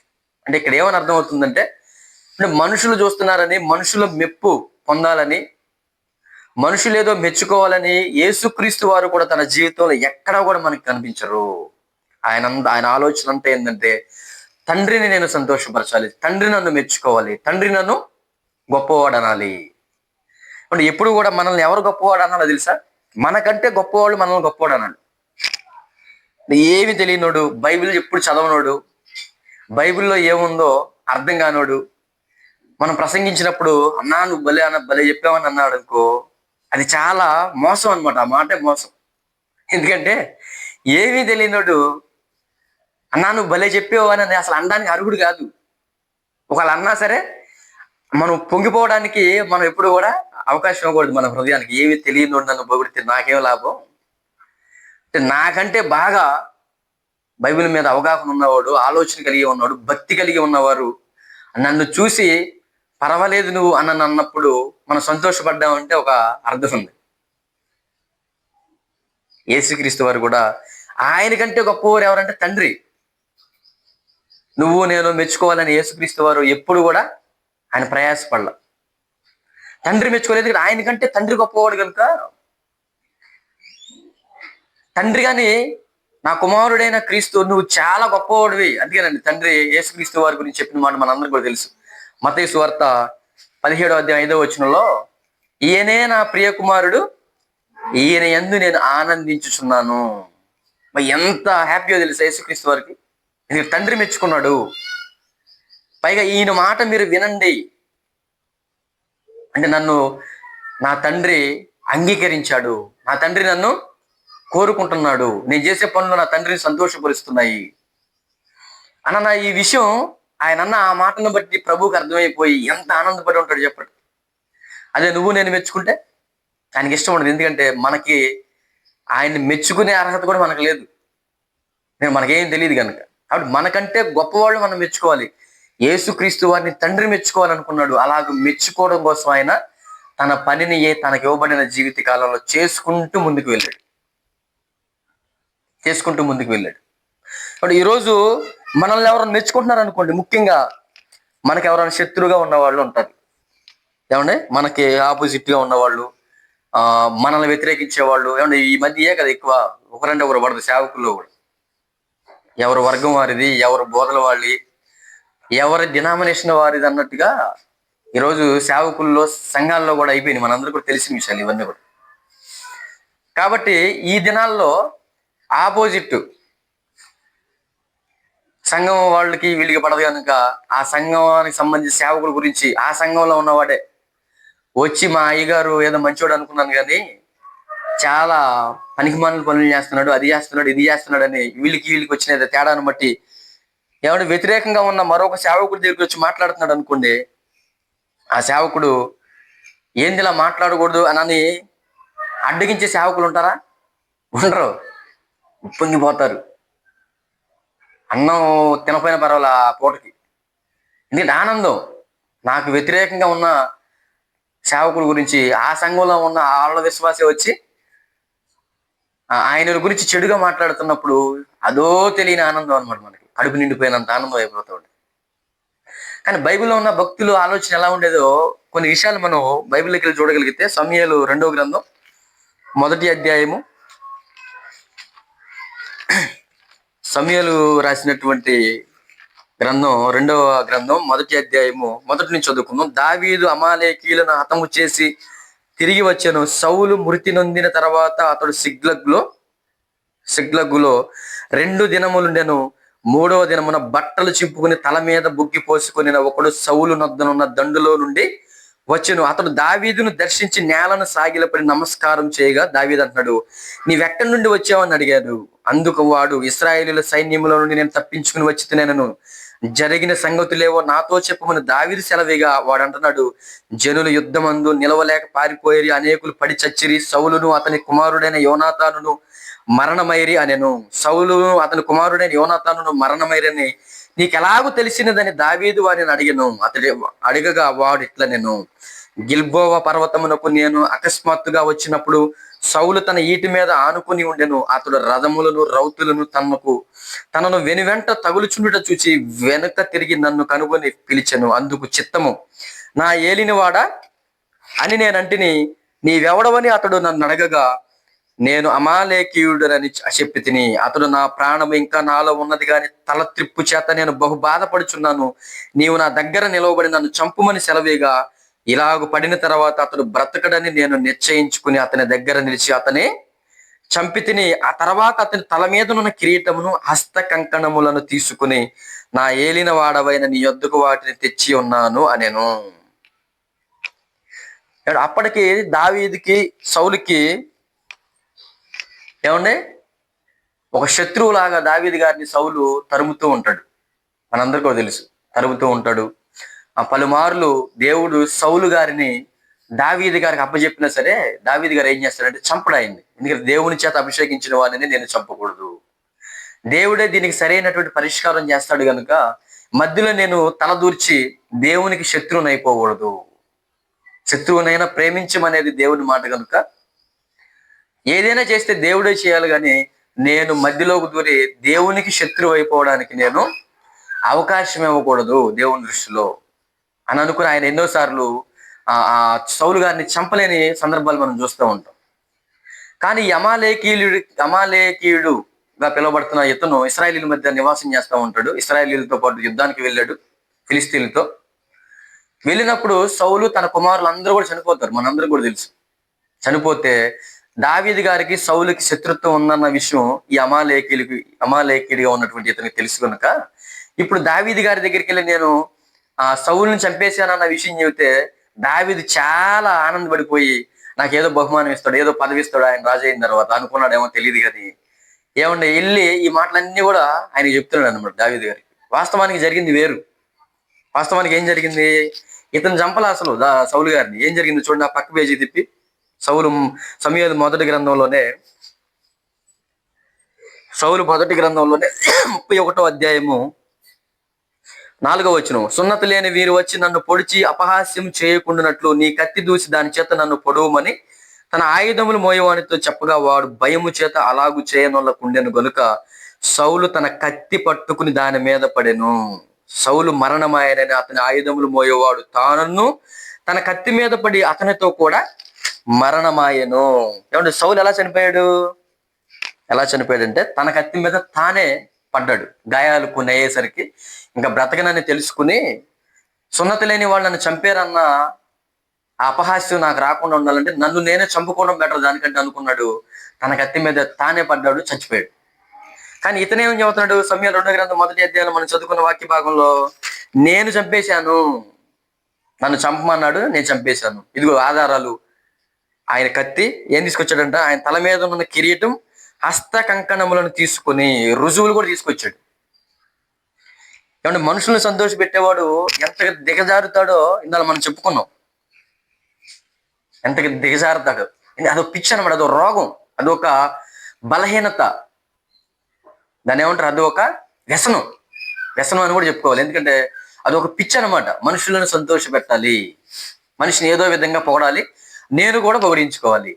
అంటే ఇక్కడ ఏమని అర్థమవుతుందంటే, మనుషులు చూస్తున్నారని, మనుషుల మెప్పు పొందాలని, మనుషులు ఏదో మెచ్చుకోవాలని యేసుక్రీస్తు వారు కూడా తన జీవితంలో ఎక్కడా కూడా మనకి కనిపించరు. ఆయన ఆలోచన అంతా ఏంటంటే, తండ్రిని నేను సంతోషపరచాలి, తండ్రి నన్ను మెచ్చుకోవాలి, తండ్రి నన్ను గొప్పవాడు అనాలి. అంటే ఎప్పుడు కూడా మనల్ని ఎవరు గొప్పవాడు అనాలో తెలుసా? మనకంటే గొప్పవాళ్ళు మనల్ని గొప్పవాడు అనాలి. ఏమి తెలియనోడు, బైబిల్ ఎప్పుడు చదవనోడు, బైబిల్లో ఏముందో అర్థం కానోడు మనం ప్రసంగించినప్పుడు అన్నా నువ్వు భలే చెప్పావని అన్నాడు అనుకో, అది చాలా మోసం అనమాట. ఆ మాటే మోసం. ఎందుకంటే ఏమీ తెలియనోడు అన్నా నువ్వు భలే చెప్పావు అని అసలు అనడానికి అర్హుడు కాదు. ఒకవేళ అన్నా సరే మనం పొంగిపోవడానికి మనం ఎప్పుడు కూడా అవకాశం ఇవ్వకూడదు. మన హృదయానికి ఏమి తెలియనోడు నన్ను పొగిడితే నాకేం లాభం. అంటే నాకంటే బాగా బైబిల్ మీద అవగాహన ఉన్నవాడు, ఆలోచన కలిగి ఉన్నవాడు, భక్తి కలిగి ఉన్నవారు నన్ను చూసి పర్వాలేదు నువ్వు అన్నప్పుడు మనం సంతోషపడ్డామంటే ఒక అర్థం ఉంది. యేసుక్రీస్తు వారు కూడా ఆయనకంటే గొప్పవారు ఎవరంటే తండ్రి. నువ్వు నేను మెచ్చుకోవాలని యేసుక్రీస్తు వారు ఎప్పుడు కూడా ఆయన ప్రయాసపడలా. తండ్రి మెచ్చుకోలేదు, ఆయనకంటే తండ్రి గొప్పవాడు కనుక తండ్రి కానీ నా కుమారుడైన క్రీస్తు నువ్వు చాలా గొప్పవాడివి. అందుకేనండి తండ్రి యేసుక్రీస్తు వారి గురించి చెప్పిన మాట మనందరికీ కూడా తెలుసు. మత్తయి సువార్త 17వ అధ్యాయం 5వ వచనంలో, ఈయనే నా ప్రియ కుమారుడు, ఈయన యందు నేను ఆనందించుచున్నాను. ఎంత హ్యాపీగా తెలుసు యేసుక్రీస్తు వారికి. తండ్రి మెచ్చుకున్నాడు. పైగా ఈయన మాట మీరు వినండి అంటే నన్ను నా తండ్రి అంగీకరించాడు, నా తండ్రి నన్ను కోరుకుంటున్నాడు, నేను చేసే పనులు నా తండ్రిని సంతోషపరుస్తున్నాయి అన్న ఈ విషయం ఆయన అన్న ఆ మాటను బట్టి ప్రభువుకి అర్థమైపోయి ఎంత ఆనందపడి ఉంటాడు చెప్పండి. అదే నువ్వు నేను మెచ్చుకుంటే ఆయనకి ఇష్టం ఉండదు. ఎందుకంటే మనకి ఆయన్ని మెచ్చుకునే అర్హత కూడా మనకు లేదు, మనకేం తెలియదు కనుక. కాబట్టి మనకంటే గొప్పవాళ్ళు మనం మెచ్చుకోవాలి. యేసుక్రీస్తు వారిని తండ్రి మెచ్చుకోవాలనుకున్నాడు. అలాగ మెచ్చుకోవడం కోసం ఆయన తన పనిని తనకి ఇవ్వబడిన జీవిత కాలంలో చేసుకుంటూ ముందుకు వెళ్ళాడు. కాబట్టి ఈరోజు మనల్ని ఎవరైనా మెచ్చుకుంటున్నారు అనుకోండి, ముఖ్యంగా మనకి ఎవరైనా శత్రువుగా ఉన్న వాళ్ళు ఉంటారు, ఏమంటే మనకి ఆపోజిట్గా ఉన్నవాళ్ళు, మనల్ని వ్యతిరేకించే వాళ్ళు ఏమంటే ఈ మధ్య కదా ఎక్కువ ఒకరంటే ఒకరు పడదు సేవకుల్లో కూడా. ఎవరు వర్గం వారిది, ఎవరు బోధల వాళ్ళి, ఎవరి డినామినేషన్ వారిది అన్నట్టుగా ఈరోజు సేవకుల్లో సంఘాల్లో కూడా అయిపోయింది. మనందరూ కూడా తెలిసిన విషయాలు ఇవన్నీ కూడా. కాబట్టి ఈ దినాల్లో ఆపోజిట్ సంఘం వాళ్ళకి వీళ్ళకి పడదు కనుక ఆ సంఘానికి సంబంధించిన సేవకుల గురించి ఆ సంఘంలో ఉన్నవాడే వచ్చి మా అయ్యగారు ఏదో మంచివాడు అనుకున్నాను కానీ చాలా పనికిమాలిన పనులు చేస్తున్నాడు, అది చేస్తున్నాడు, ఇది చేస్తున్నాడు అని వీళ్ళకి వచ్చిన తేడాను బట్టి ఏమంటే వ్యతిరేకంగా ఉన్న మరొక సేవకుడి దగ్గరికి వచ్చి మాట్లాడుతున్నాడు అనుకోండి, ఆ సేవకుడు ఏంది ఇలా మాట్లాడకూడదు అని అడ్డగించే సేవకులు ఉంటారా? ఉండరు, ఉప్పొంగిపోతారు. అన్నం తినపోయిన పర్వాలా ఆ పూటకి. ఎందుకంటే ఆనందం. నాకు వ్యతిరేకంగా ఉన్న సేవకుల గురించి ఆ సంఘంలో ఉన్న ఆళ్ళ విశ్వాసే వచ్చి ఆయన గురించి చెడుగా మాట్లాడుతున్నప్పుడు అదో తెలియని ఆనందం అనమాట. మనకి కడుపు నిండిపోయినంత ఆనందం అయిపోతుంది. కానీ బైబిల్లో ఉన్న భక్తులు ఆలోచన ఎలా ఉండేదో కొన్ని విషయాలు మనం బైబిల్లోకి వెళ్ళి చూడగలిగితే, సమూయేలు 2వ గ్రంథం 1వ అధ్యాయము, సమూయేలు రాసినటువంటి గ్రంథం 2వ గ్రంథం 1వ అధ్యాయము 1 నుంచి చదువుకుందాం. దావీదు అమాలేకీయులను హతము చేసి తిరిగి వచ్చాను. సౌలు మృతి నొందిన తర్వాత అతడు సిగ్లగ్గులో 2 దినములుండెను. 3వ దినమున బట్టలు చింపుకుని తల మీద బుగ్గి పోసుకొని ఒకడు సౌలు నొద్దనున్న దండులో నుండి వచ్చెను. అతడు దావీదును దర్శించి నేలను సాగిలపడి నమస్కారం చేయగా దావీదు అంటున్నాడు, నీవెక్కడి నుండి వచ్చావని అడిగాడు. అందుకు వాడు, ఇశ్రాయేలీయుల సైన్యంలో నుండి నేను తప్పించుకుని వచ్చితేనేను, జరిగిన సంగతులేవో నాతో చెప్పమని దావీదు సెలవిగా వాడు అంటున్నాడు, జనులు యుద్ధమందు నిలవలేక పారిపోయి అనేకులు పడి చచ్చిరి. సౌలును అతని కుమారుడైన యోనాతానును మరణమైరి అనెను. సౌలును అతని కుమారుడైన యోనాతానును మరణమైరని నీకెలాగూ తెలిసినదని దావీదు వారిని అడిగను. అడగగా వాడు ఇట్లా, నేను గిల్బోవ పర్వతమునకు నేను అకస్మాత్తుగా వచ్చినప్పుడు సౌలు తన ఈటి మీద ఆనుకుని ఉండెను. అతడు రథములను రౌతులను తనను వెనువెంట తగులుచుండుట చూచి వెనుక తిరిగి నన్ను కనుగొని పిలిచెను. అందుకు చిత్తము, నా ఏలినవాడా అని నేనంటిని. నీవెవడవని అతడు నన్ను అడగగా, నేను అమాలేకీయుడనని చెప్పి తిని. అతడు, నా ప్రాణం ఇంకా నాలో ఉన్నది గాని తల త్రిప్పు చేత నేను బహు బాధపడుచున్నాను. నీవు నా దగ్గర నిలవబడి నన్ను చంపుమని సెలవేగా, ఇలాగు పడిన తర్వాత అతడు బ్రతకడని నేను నిశ్చయించుకుని అతని దగ్గర నిలిచి అతని చంపి తిని. ఆ తర్వాత అతని తల మీదనున్న కిరీటమును హస్త కంకణములను తీసుకుని, నా ఏలిన వాడవైన నీ యొద్దకు వాటిని తెచ్చి ఉన్నాను అనెను. అప్పటికి దావీదుకి సౌలుకి ఏమండి ఒక శత్రువులాగా దావీదు గారిని సౌలు తరుముతూ ఉంటాడు. మనందరికీ తెలుసు, తరుముతూ ఉంటాడు. ఆ పలుమార్లు దేవుడు సౌలు గారిని దావీదు గారికి అప్పచెప్పినా సరే దావీదు గారు ఏం చేస్తాడంటే చంపడాయింది. ఎందుకంటే దేవుని చేత అభిషేకించిన వారిని నేను చంపకూడదు, దేవుడే దీనికి సరైనటువంటి పరిష్కారం చేస్తాడు కనుక మధ్యలో నేను తలదూర్చి దేవునికి శత్రువుని అయిపోకూడదు. శత్రువునైనా ప్రేమించమనేది దేవుని మాట కనుక ఏదైనా చేస్తే దేవుడే చేయాలి, కానీ నేను మధ్యలోకి దూరి దేవునికి శత్రువు అయిపోవడానికి నేను అవకాశం ఇవ్వకూడదు దేవుని దృష్టిలో అని అనుకుని ఆయన ఎన్నోసార్లు ఆ సౌలు గారిని చంపలేని సందర్భాలు మనం చూస్తూ ఉంటాం. కానీ ఈ అమాలేకీయుడుగా పిలువబడుతున్న ఇతను ఇశ్రాయేలీయుల మధ్య నివాసం చేస్తూ ఉంటాడు. ఇశ్రాయేలీయులతో పాటు యుద్ధానికి వెళ్ళాడు ఫిలిస్తీన్లతో. వెళ్ళినప్పుడు సౌలు తన కుమారులందరూ కూడా చనిపోతారు, మనందరూ కూడా తెలుసు. చనిపోతే దావీదు గారికి సౌలుకి శత్రుత్వం ఉందన్న విషయం ఈ అమాలేకీయుడిగా ఉన్నటువంటి ఇతనికి తెలుసు కనుక ఇప్పుడు దావీదు గారి దగ్గరికి వెళ్ళి నేను సౌలుని చంపేశానన్న విషయం చెబితే దావీదు చాలా ఆనందపడిపోయి నాకేదో బహుమానం ఇస్తాడు, ఏదో పదవి ఇస్తాడు ఆయన రాజు అయిన తర్వాత అనుకున్నాడేమో తెలియదు. కానీ ఏమంటే వెళ్ళి ఈ మాటలన్నీ కూడా ఆయన చెప్తున్నాడు అనమాట దావీదు గారికి. వాస్తవానికి జరిగింది వేరు. వాస్తవానికి ఏం జరిగింది, ఇతను చంపల అసలు సౌలు గారిని. ఏం జరిగింది చూడండి, ఆ పక్క పేజీ తిప్పి. సమూయేలు 1వ గ్రంథంలోనే 31వ అధ్యాయము 4వ వచనం, సున్నతి లేని వీరు వచ్చి నన్ను పొడిచి అపహాస్యం చేయకుండానట్లు నీ కత్తి దూసి దాని చేత నన్ను పొడవమని తన ఆయుధములు మోయవానితో చెప్పగా వాడు భయము చేత అలాగు చేయనొల్లకుండెను గనుక సౌలు తన కత్తి పట్టుకుని దాని మీద పడెను. సౌలు మరణమాయనని అతని ఆయుధములు మోయేవాడు తానను తన కత్తి మీద పడి అతనితో కూడా మరణమాయను. ఏమంటే సౌలు ఎలా చనిపోయాడంటే తన కత్తి మీద తానే పడ్డాడు. గాయాలు కొన్ని అయ్యేసరికి ఇంకా బ్రతకనని తెలుసుకుని, సున్నతి లేని వాళ్ళు నన్ను చంపారన్న ఆ అపహాస్యం నాకు రాకుండా ఉండాలంటే నన్ను నేనే చంపుకోవడం బెటర్ దానికంటే అనుకున్నాడు. తన కత్తి మీద తానే పడ్డాడు, చచ్చిపోయాడు. కానీ ఇతనేం చెబుతున్నాడు? సమూయేలు 2వ గ్రంథం 1వ అధ్యాయంలో మనం చదువుకున్న వాక్య భాగంలో, నేను చంపేశాను, నన్ను చంపమన్నాడు, నేను చంపేశాను, ఇదిగో ఆధారాలు. ఆయన కత్తి ఏం తీసుకొచ్చాడంట? ఆయన తల మీద ఉన్న కిరీటం, హస్త కంకణములను తీసుకుని రుజువులు కూడా తీసుకొచ్చాడు. ఏమంటే మనుషులను సంతోష పెట్టేవాడు ఎంతగా దిగజారుతాడో ఇందాక మనం చెప్పుకున్నాం. ఎంతగా దిగజారుతాడు. అదొక పిచ్చి అనమాట, అదొక రోగం, అదొక బలహీనత. దాన్ని ఏమంటారు? అది ఒక వ్యసనం. వ్యసనం అని కూడా చెప్పుకోవాలి. ఎందుకంటే అదొక పిచ్చి అనమాట. మనుషులను సంతోష పెట్టాలి, మనిషిని ఏదో విధంగా పొగడాలి, నేను కూడా పొగిడించుకోవాలి.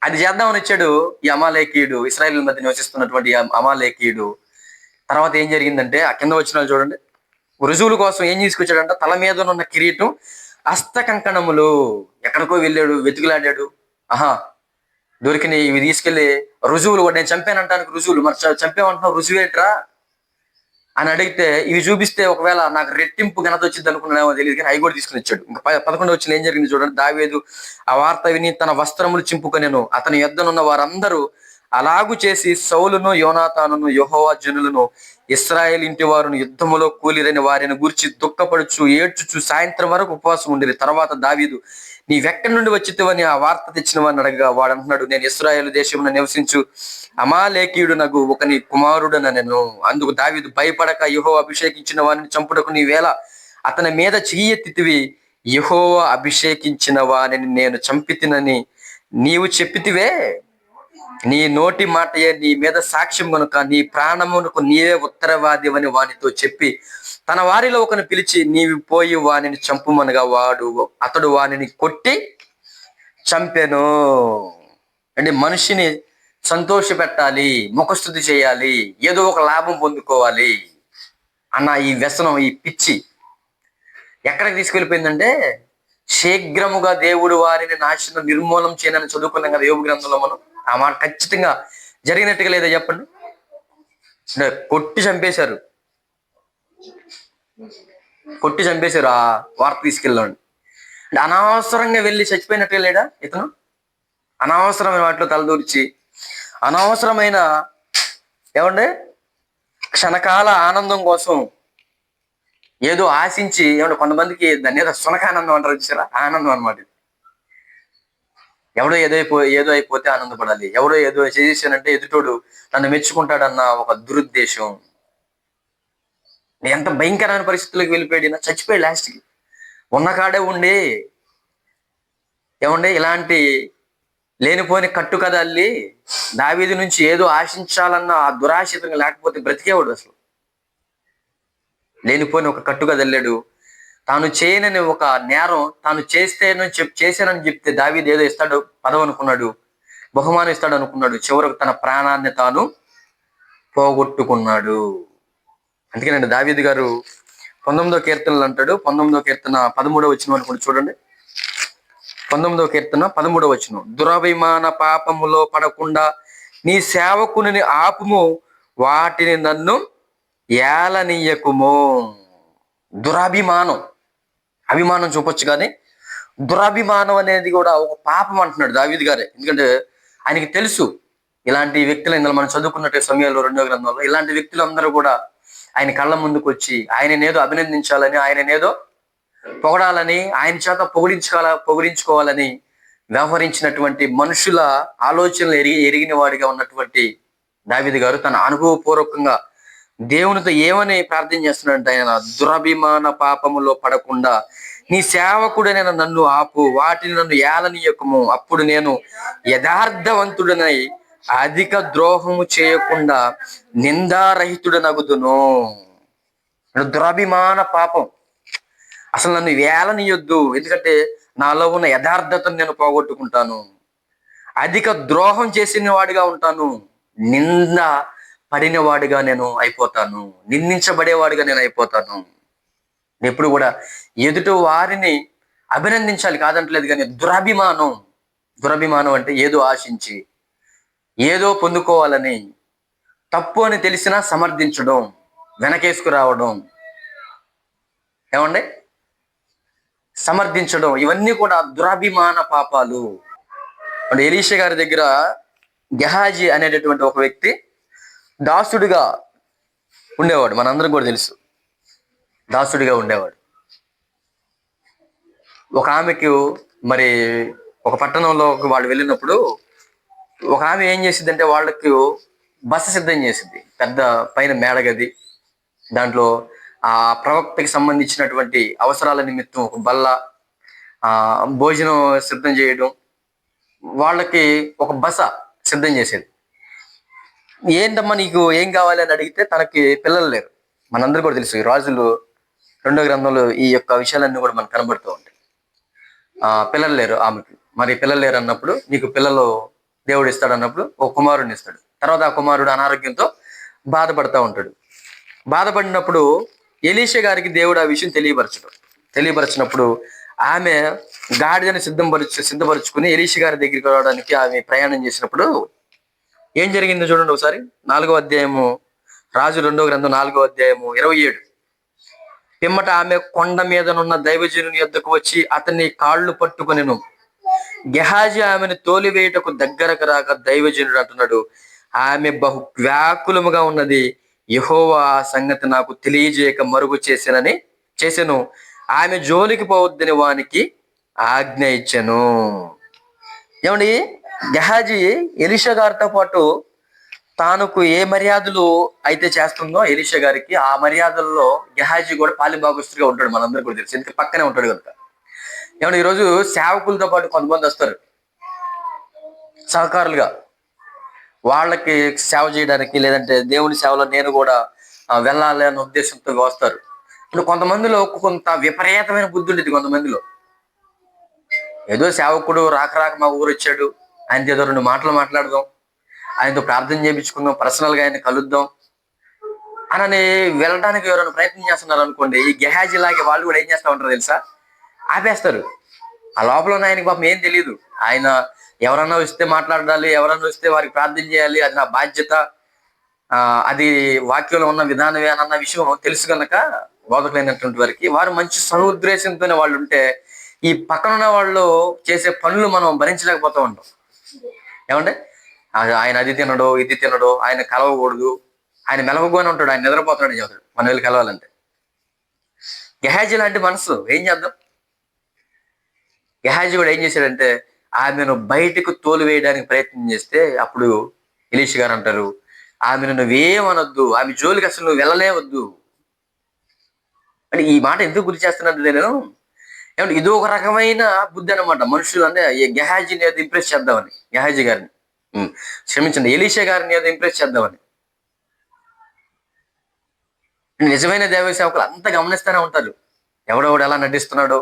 అది చేద్దామని వచ్చాడు ఈ అమాలేకీయుడు, ఇశ్రాయేలు మధ్య నివసిస్తున్నటువంటి అమాలేకీయుడు. తర్వాత ఏం జరిగిందంటే ఆ కింద వచ్చిన చూడండి, రుజువుల కోసం ఏం తీసుకొచ్చాడంట? తల మీద ఉన్న కిరీటం, హస్త కంకణములు. ఎక్కడికో వెళ్ళాడు, వెతుకులాడాడు. దొరికినాయి. ఇవి తీసుకెళ్లి రుజువులు కూడా, నేను చంపానంటానికి రుజువులు. మరి చంపేమంటున్నావు, రుజువేట్రా అని అడిగితే, ఇవి చూపిస్తే ఒకవేళ నాకు రెట్టింపు ఘనత వచ్చింది అనుకున్నానేమో తెలియదు, కానీ అవి కూడా తీసుకుని వచ్చాడు. ఇంకా 11వ వచనం ఏం జరిగింది చూడండి. దావీదు ఆ వార్త విని తన వస్త్రములు చింపుకొనెను. అతని యొద్దనున్న వారందరూ అలాగు చేసి సౌలును, యోనాతానును, యెహోవా జనులను, ఇశ్రాయేలు ఇంటి వారును యుద్ధములో కూలిరని వారిని గూర్చి దుఃఖపడుచు ఏడ్చుచు సాయంత్రం వరకు ఉపవాసం ఉండేది. తర్వాత దావీదు, నీవెక్కడి నుండి వచ్చితివని ఆ వార్త తెచ్చిన వాడిని అడగగా వాడు అంటున్నాడు, నేను ఇశ్రాయేలు దేశమున నివసించు అమాలేకీయుడు నగు ఒకని కుమారుడనెను. అందుకు దావీదు, భయపడక యెహోవా అభిషేకించిన వారిని చంపుటకు నీవేళ అతని మీద చెయ్యెత్తితివి? యెహోవా అభిషేకించిన వారిని నేను చంపితినని నీవు చెప్పితివే. నీ నోటి మాటయే నీ మీద సాక్ష్యం కనుక నీ ప్రాణమునకు నీవే ఉత్తరవాదివని వానితో చెప్పి తన వారిలో ఒకని పిలిచి, నీవి పోయి వానిని చంపుమనగా అతడు వానిని కొట్టి చంపెను. అంటే మనిషిని సంతోష పెట్టాలి, ముఖస్థుతి చేయాలి, ఏదో ఒక లాభం పొందుకోవాలి అన్న ఈ వ్యసనం, ఈ పిచ్చి ఎక్కడికి తీసుకెళ్ళిపోయిందంటే, శీఘ్రముగా దేవుడు వారిని నాశనం నిర్మూలన చేయనని చదువుకున్నాం కదా యోబు గ్రంథంలో మనం. ఆ మాట ఖచ్చితంగా జరిగినట్టుగా లేదా చెప్పండి? కొట్టి చంపేశారు ఆ వార్త తీసుకెళ్ళండి. అంటే అనవసరంగా వెళ్ళి చచ్చిపోయినట్టుగా లేడా ఇతను? అనవసరమైన వాటిలో తలదూర్చి, అనవసరమైన ఏమంటే క్షణకాల ఆనందం కోసం ఏదో ఆశించి, ఏమంటే కొంతమందికి దాన్ని ఏదో సునకానందం అంటారు చూసారా, ఆనందం అనమాట. ఎవడో ఏదో అయిపోతే ఆనందపడాలి, ఎవడో ఏదో చేసేసానంటే ఎదుటోడు నన్ను మెచ్చుకుంటాడన్న ఒక దురుద్దేశం. ఎంత భయంకరమైన పరిస్థితులకు వెళ్ళిపోయాడు, చచ్చిపోయాడు లాస్ట్కి. ఉన్న కాడే ఉండి ఏమండే ఇలాంటి లేనిపోని కట్టు కథ అల్లి దావీదు నుంచి ఏదో ఆశించాలన్న ఆ దురాశితంగా లేకపోతే బ్రతికేవాడు అసలు. లేనిపోని ఒక కట్టు కథ వెళ్ళాడు. తాను చేయనని ఒక నేరం తాను చేశానని చెప్తే దావీదు ఏదో ఇస్తాడు, పదవి అనుకున్నాడు, బహుమానం ఇస్తాడు అనుకున్నాడు. చివరకు తన ప్రాణాన్ని తాను పోగొట్టుకున్నాడు. అందుకేనండి దావీదు గారు 19వ కీర్తనలు అంటాడు. 19వ కీర్తన 13వ వచనం అనుకోండి చూడండి. 19వ కీర్తన 13వ వచనం, దురభిమాన పాపములో పడకుండా నీ సేవకుని ఆపుము, వాటిని నన్ను ఏలనీయకుము. అభిమానం చూపొచ్చు, కానీ దురభిమానం అనేది కూడా ఒక పాపం అంటున్నాడు దావీదు గారే. ఎందుకంటే ఆయనకి తెలుసు ఇలాంటి వ్యక్తులు, ఇందులో మనం చదువుకున్నట్టు సమూయేలు 2వ గ్రంథంలో, ఇలాంటి వ్యక్తులు అందరూ కూడా ఆయన కళ్ళ ముందుకు వచ్చి ఆయననేదో అభినందించాలని, ఆయననేదో పొగడాలని, ఆయన చేత పొగిడించుకోవాలని వ్యవహరించినటువంటి మనుషుల ఆలోచనలు ఎరిగిన వాడిగా ఉన్నటువంటి దావీదు గారు తన అనుభవపూర్వకంగా దేవునితో ఏమని ప్రార్థన చేస్తున్నాడంటే, ఆయన దురభిమాన పాపములో పడకుండా నీ సేవకుడైన నన్ను ఆపు, వాటిని నన్ను ఏలనీయకము, అప్పుడు నేను యథార్థవంతుడనై అధిక ద్రోహము చేయకుండా నిందారహితుడనగుదును. దురభిమాన పాపం, అసలు నన్ను ఏలనీయొద్దు, ఎందుకంటే నాలో ఉన్న యథార్థతను నేను పోగొట్టుకుంటాను, అధిక ద్రోహం చేసిన వాడిగా ఉంటాను, నింద పడినవాడిగా నేను అయిపోతాను, నిందించబడేవాడిగా నేను అయిపోతాను. ఎప్పుడు కూడా ఎదుటి వారిని అభినందించాలి కాదంటలేదు, కానీ దురభిమానం అంటే ఏదో ఆశించి ఏదో పొందుకోవాలని, తప్పు అని తెలిసినా సమర్థించడం, వెనకేసుకురావడం, ఏమండి సమర్థించడం, ఇవన్నీ కూడా దురభిమాన పాపాలు. అంటే ఎలీషా గారి దగ్గర గెహాజీ అనేటటువంటి ఒక వ్యక్తి దాసుడిగా ఉండేవాడు. మనందరం కూడా తెలుసు, దాసుడిగా ఉండేవాడు. ఒక ఆమెకు మరి ఒక పట్టణంలో వాళ్ళు వెళ్ళినప్పుడు ఒక ఆమె ఏం చేసింది అంటే వాళ్ళకి బస సిద్ధం చేసింది. పెద్ద పైన మేడగది, దాంట్లో ఆ ప్రవక్తకి సంబంధించినటువంటి అవసరాల నిమిత్తం ఒక బల్ల, భోజనం సిద్ధం చేయడం, వాళ్ళకి ఒక బస సిద్ధం చేసేది. ఏంటమ్మా నీకు ఏం కావాలి అని అడిగితే తనకి పిల్లలు లేరు. మనందరూ కూడా తెలుసు, ఈ రాజులు 2వ గ్రంథంలో ఈ యొక్క విషయాలన్నీ కూడా మనకు కనబడుతూ ఉంటాయి. పిల్లలు లేరు ఆమెకి. మరి పిల్లలు లేరు అన్నప్పుడు నీకు పిల్లలు దేవుడు ఇస్తాడు అన్నప్పుడు ఒక కుమారుడిని ఇస్తాడు. తర్వాత ఆ కుమారుడు అనారోగ్యంతో బాధపడతా ఉంటాడు. బాధపడినప్పుడు ఎలీషా గారికి దేవుడు ఆ విషయం తెలియపరచినప్పుడు ఆమె గాడిదని సిద్ధపరుచుకుని ఎలీషా గారి దగ్గరికి రావడానికి ఆమె ప్రయాణం చేసినప్పుడు ఏం జరిగిందో చూడండి ఒకసారి. 4వ అధ్యాయము, రాజు 2వ గ్రంథం 4వ అధ్యాయము 27. పిమ్మట ఆమె కొండ మీదనున్న దైవజనుని యొద్దకు వచ్చి అతన్ని కాళ్ళు పట్టుకొనెను. గెహాజీ ఆమెను తోలివేయుటకు దగ్గరకు రాక దైవజనుడు అంటున్నాడు, ఆమె బహు వ్యాకులముగా ఉన్నది, యెహోవా ఆ సంగతి నాకు తెలియజేయక మరుగు చేసెను. ఆమె జోలికి పోవద్దని వానికి ఆజ్ఞ ఇచ్చెను. ఏమండి, గెహాజీ ఎలీషా గారితో పాటు తానుకు ఏ మర్యాదలు అయితే చేస్తుందో ఎలీషా గారికి, ఆ మర్యాదల్లో గెహాజీ కూడా పాలిభాగస్తుడిగా ఉంటాడు. మనందరూ కూడా తెలుసు, ఎందుకంటే పక్కనే ఉంటాడు కనుక. ఏమన్నా ఈరోజు సేవకులతో పాటు కొంతమంది వస్తారు సహకారులుగా, వాళ్ళకి సేవ చేయడానికి, లేదంటే దేవుని సేవలో నేను కూడా వెళ్ళాలి అనే ఉద్దేశంతో వస్తారు. ఇప్పుడు కొంతమందిలో కొంత విపరీతమైన బుద్ధి ఉండేది. కొంతమందిలో ఏదో సేవకుడు రాక మా ఊరు వచ్చాడు, ఆయనతో ఏదో 2 మాటలు మాట్లాడదాం, ఆయనతో ప్రార్థన చేయించుకుందాం, పర్సనల్గా ఆయన కలుద్దాం అని వెళ్ళడానికి ఎవరైనా ప్రయత్నం చేస్తున్నారు అనుకోండి, ఈ గెహాజీ లాగే వాళ్ళు కూడా ఏం చేస్తా ఉంటారు తెలుసా, ఆపేస్తారు. ఆ లోపల ఉన్న ఆయనకి పాపం ఏం తెలియదు. ఆయన ఎవరన్నా వస్తే మాట్లాడాలి, ఎవరన్నా వస్తే వారికి ప్రార్థన చేయాలి, అది నా బాధ్యత, అది వాక్యంలో ఉన్న విధానమే అన్న విషయం తెలుసు కనుక బోధకులైనటువంటి వారికి, వారు మంచి సహోద్దేశంతోనే వాళ్ళు ఉంటే ఈ పక్కన ఉన్న వాళ్ళు చేసే పనులు మనం భరించలేకపోతూ ఉంటాం. ఏమంటే ఆయన అది తినడు, ఇది తినడు, ఆయన కలవకూడదు, ఆయన మెలవగానే ఉంటాడు, ఆయన నిద్రపోతాడని చెబుతాడు మనం వెళ్ళి కలవాలంటే. గెహాజీ లాంటి మనసు ఏం చేద్దాం. గెహాజీ కూడా ఏం చేశాడంటే ఆమెను బయటకు తోలివేయడానికి ప్రయత్నం చేస్తే అప్పుడు ఎలీషా గారు అంటారు, ఆమెను నువ్వేమనొద్దు, ఆమె జోలికి అసలు నువ్వు వెళ్ళలేవద్దు అంటే. ఈ మాట ఎందుకు గురి చేస్తున్నట్టు నేను ఏమంటే, ఇది ఒక రకమైన బుద్ధి అనమాట. మనుషులు అంటే గెహాజీని ఏదో ఇంప్రెస్ చేద్దామని, గెహాజీ గారిని క్షమించండి ఎలీషా గారిని ఏదో ఇంప్రెస్ చేద్దామని. నిజమైన దైవ సేవకులు అంతా గమనిస్తూనే ఉంటారు, ఎవడెవడు ఎలా నటిస్తున్నాడో.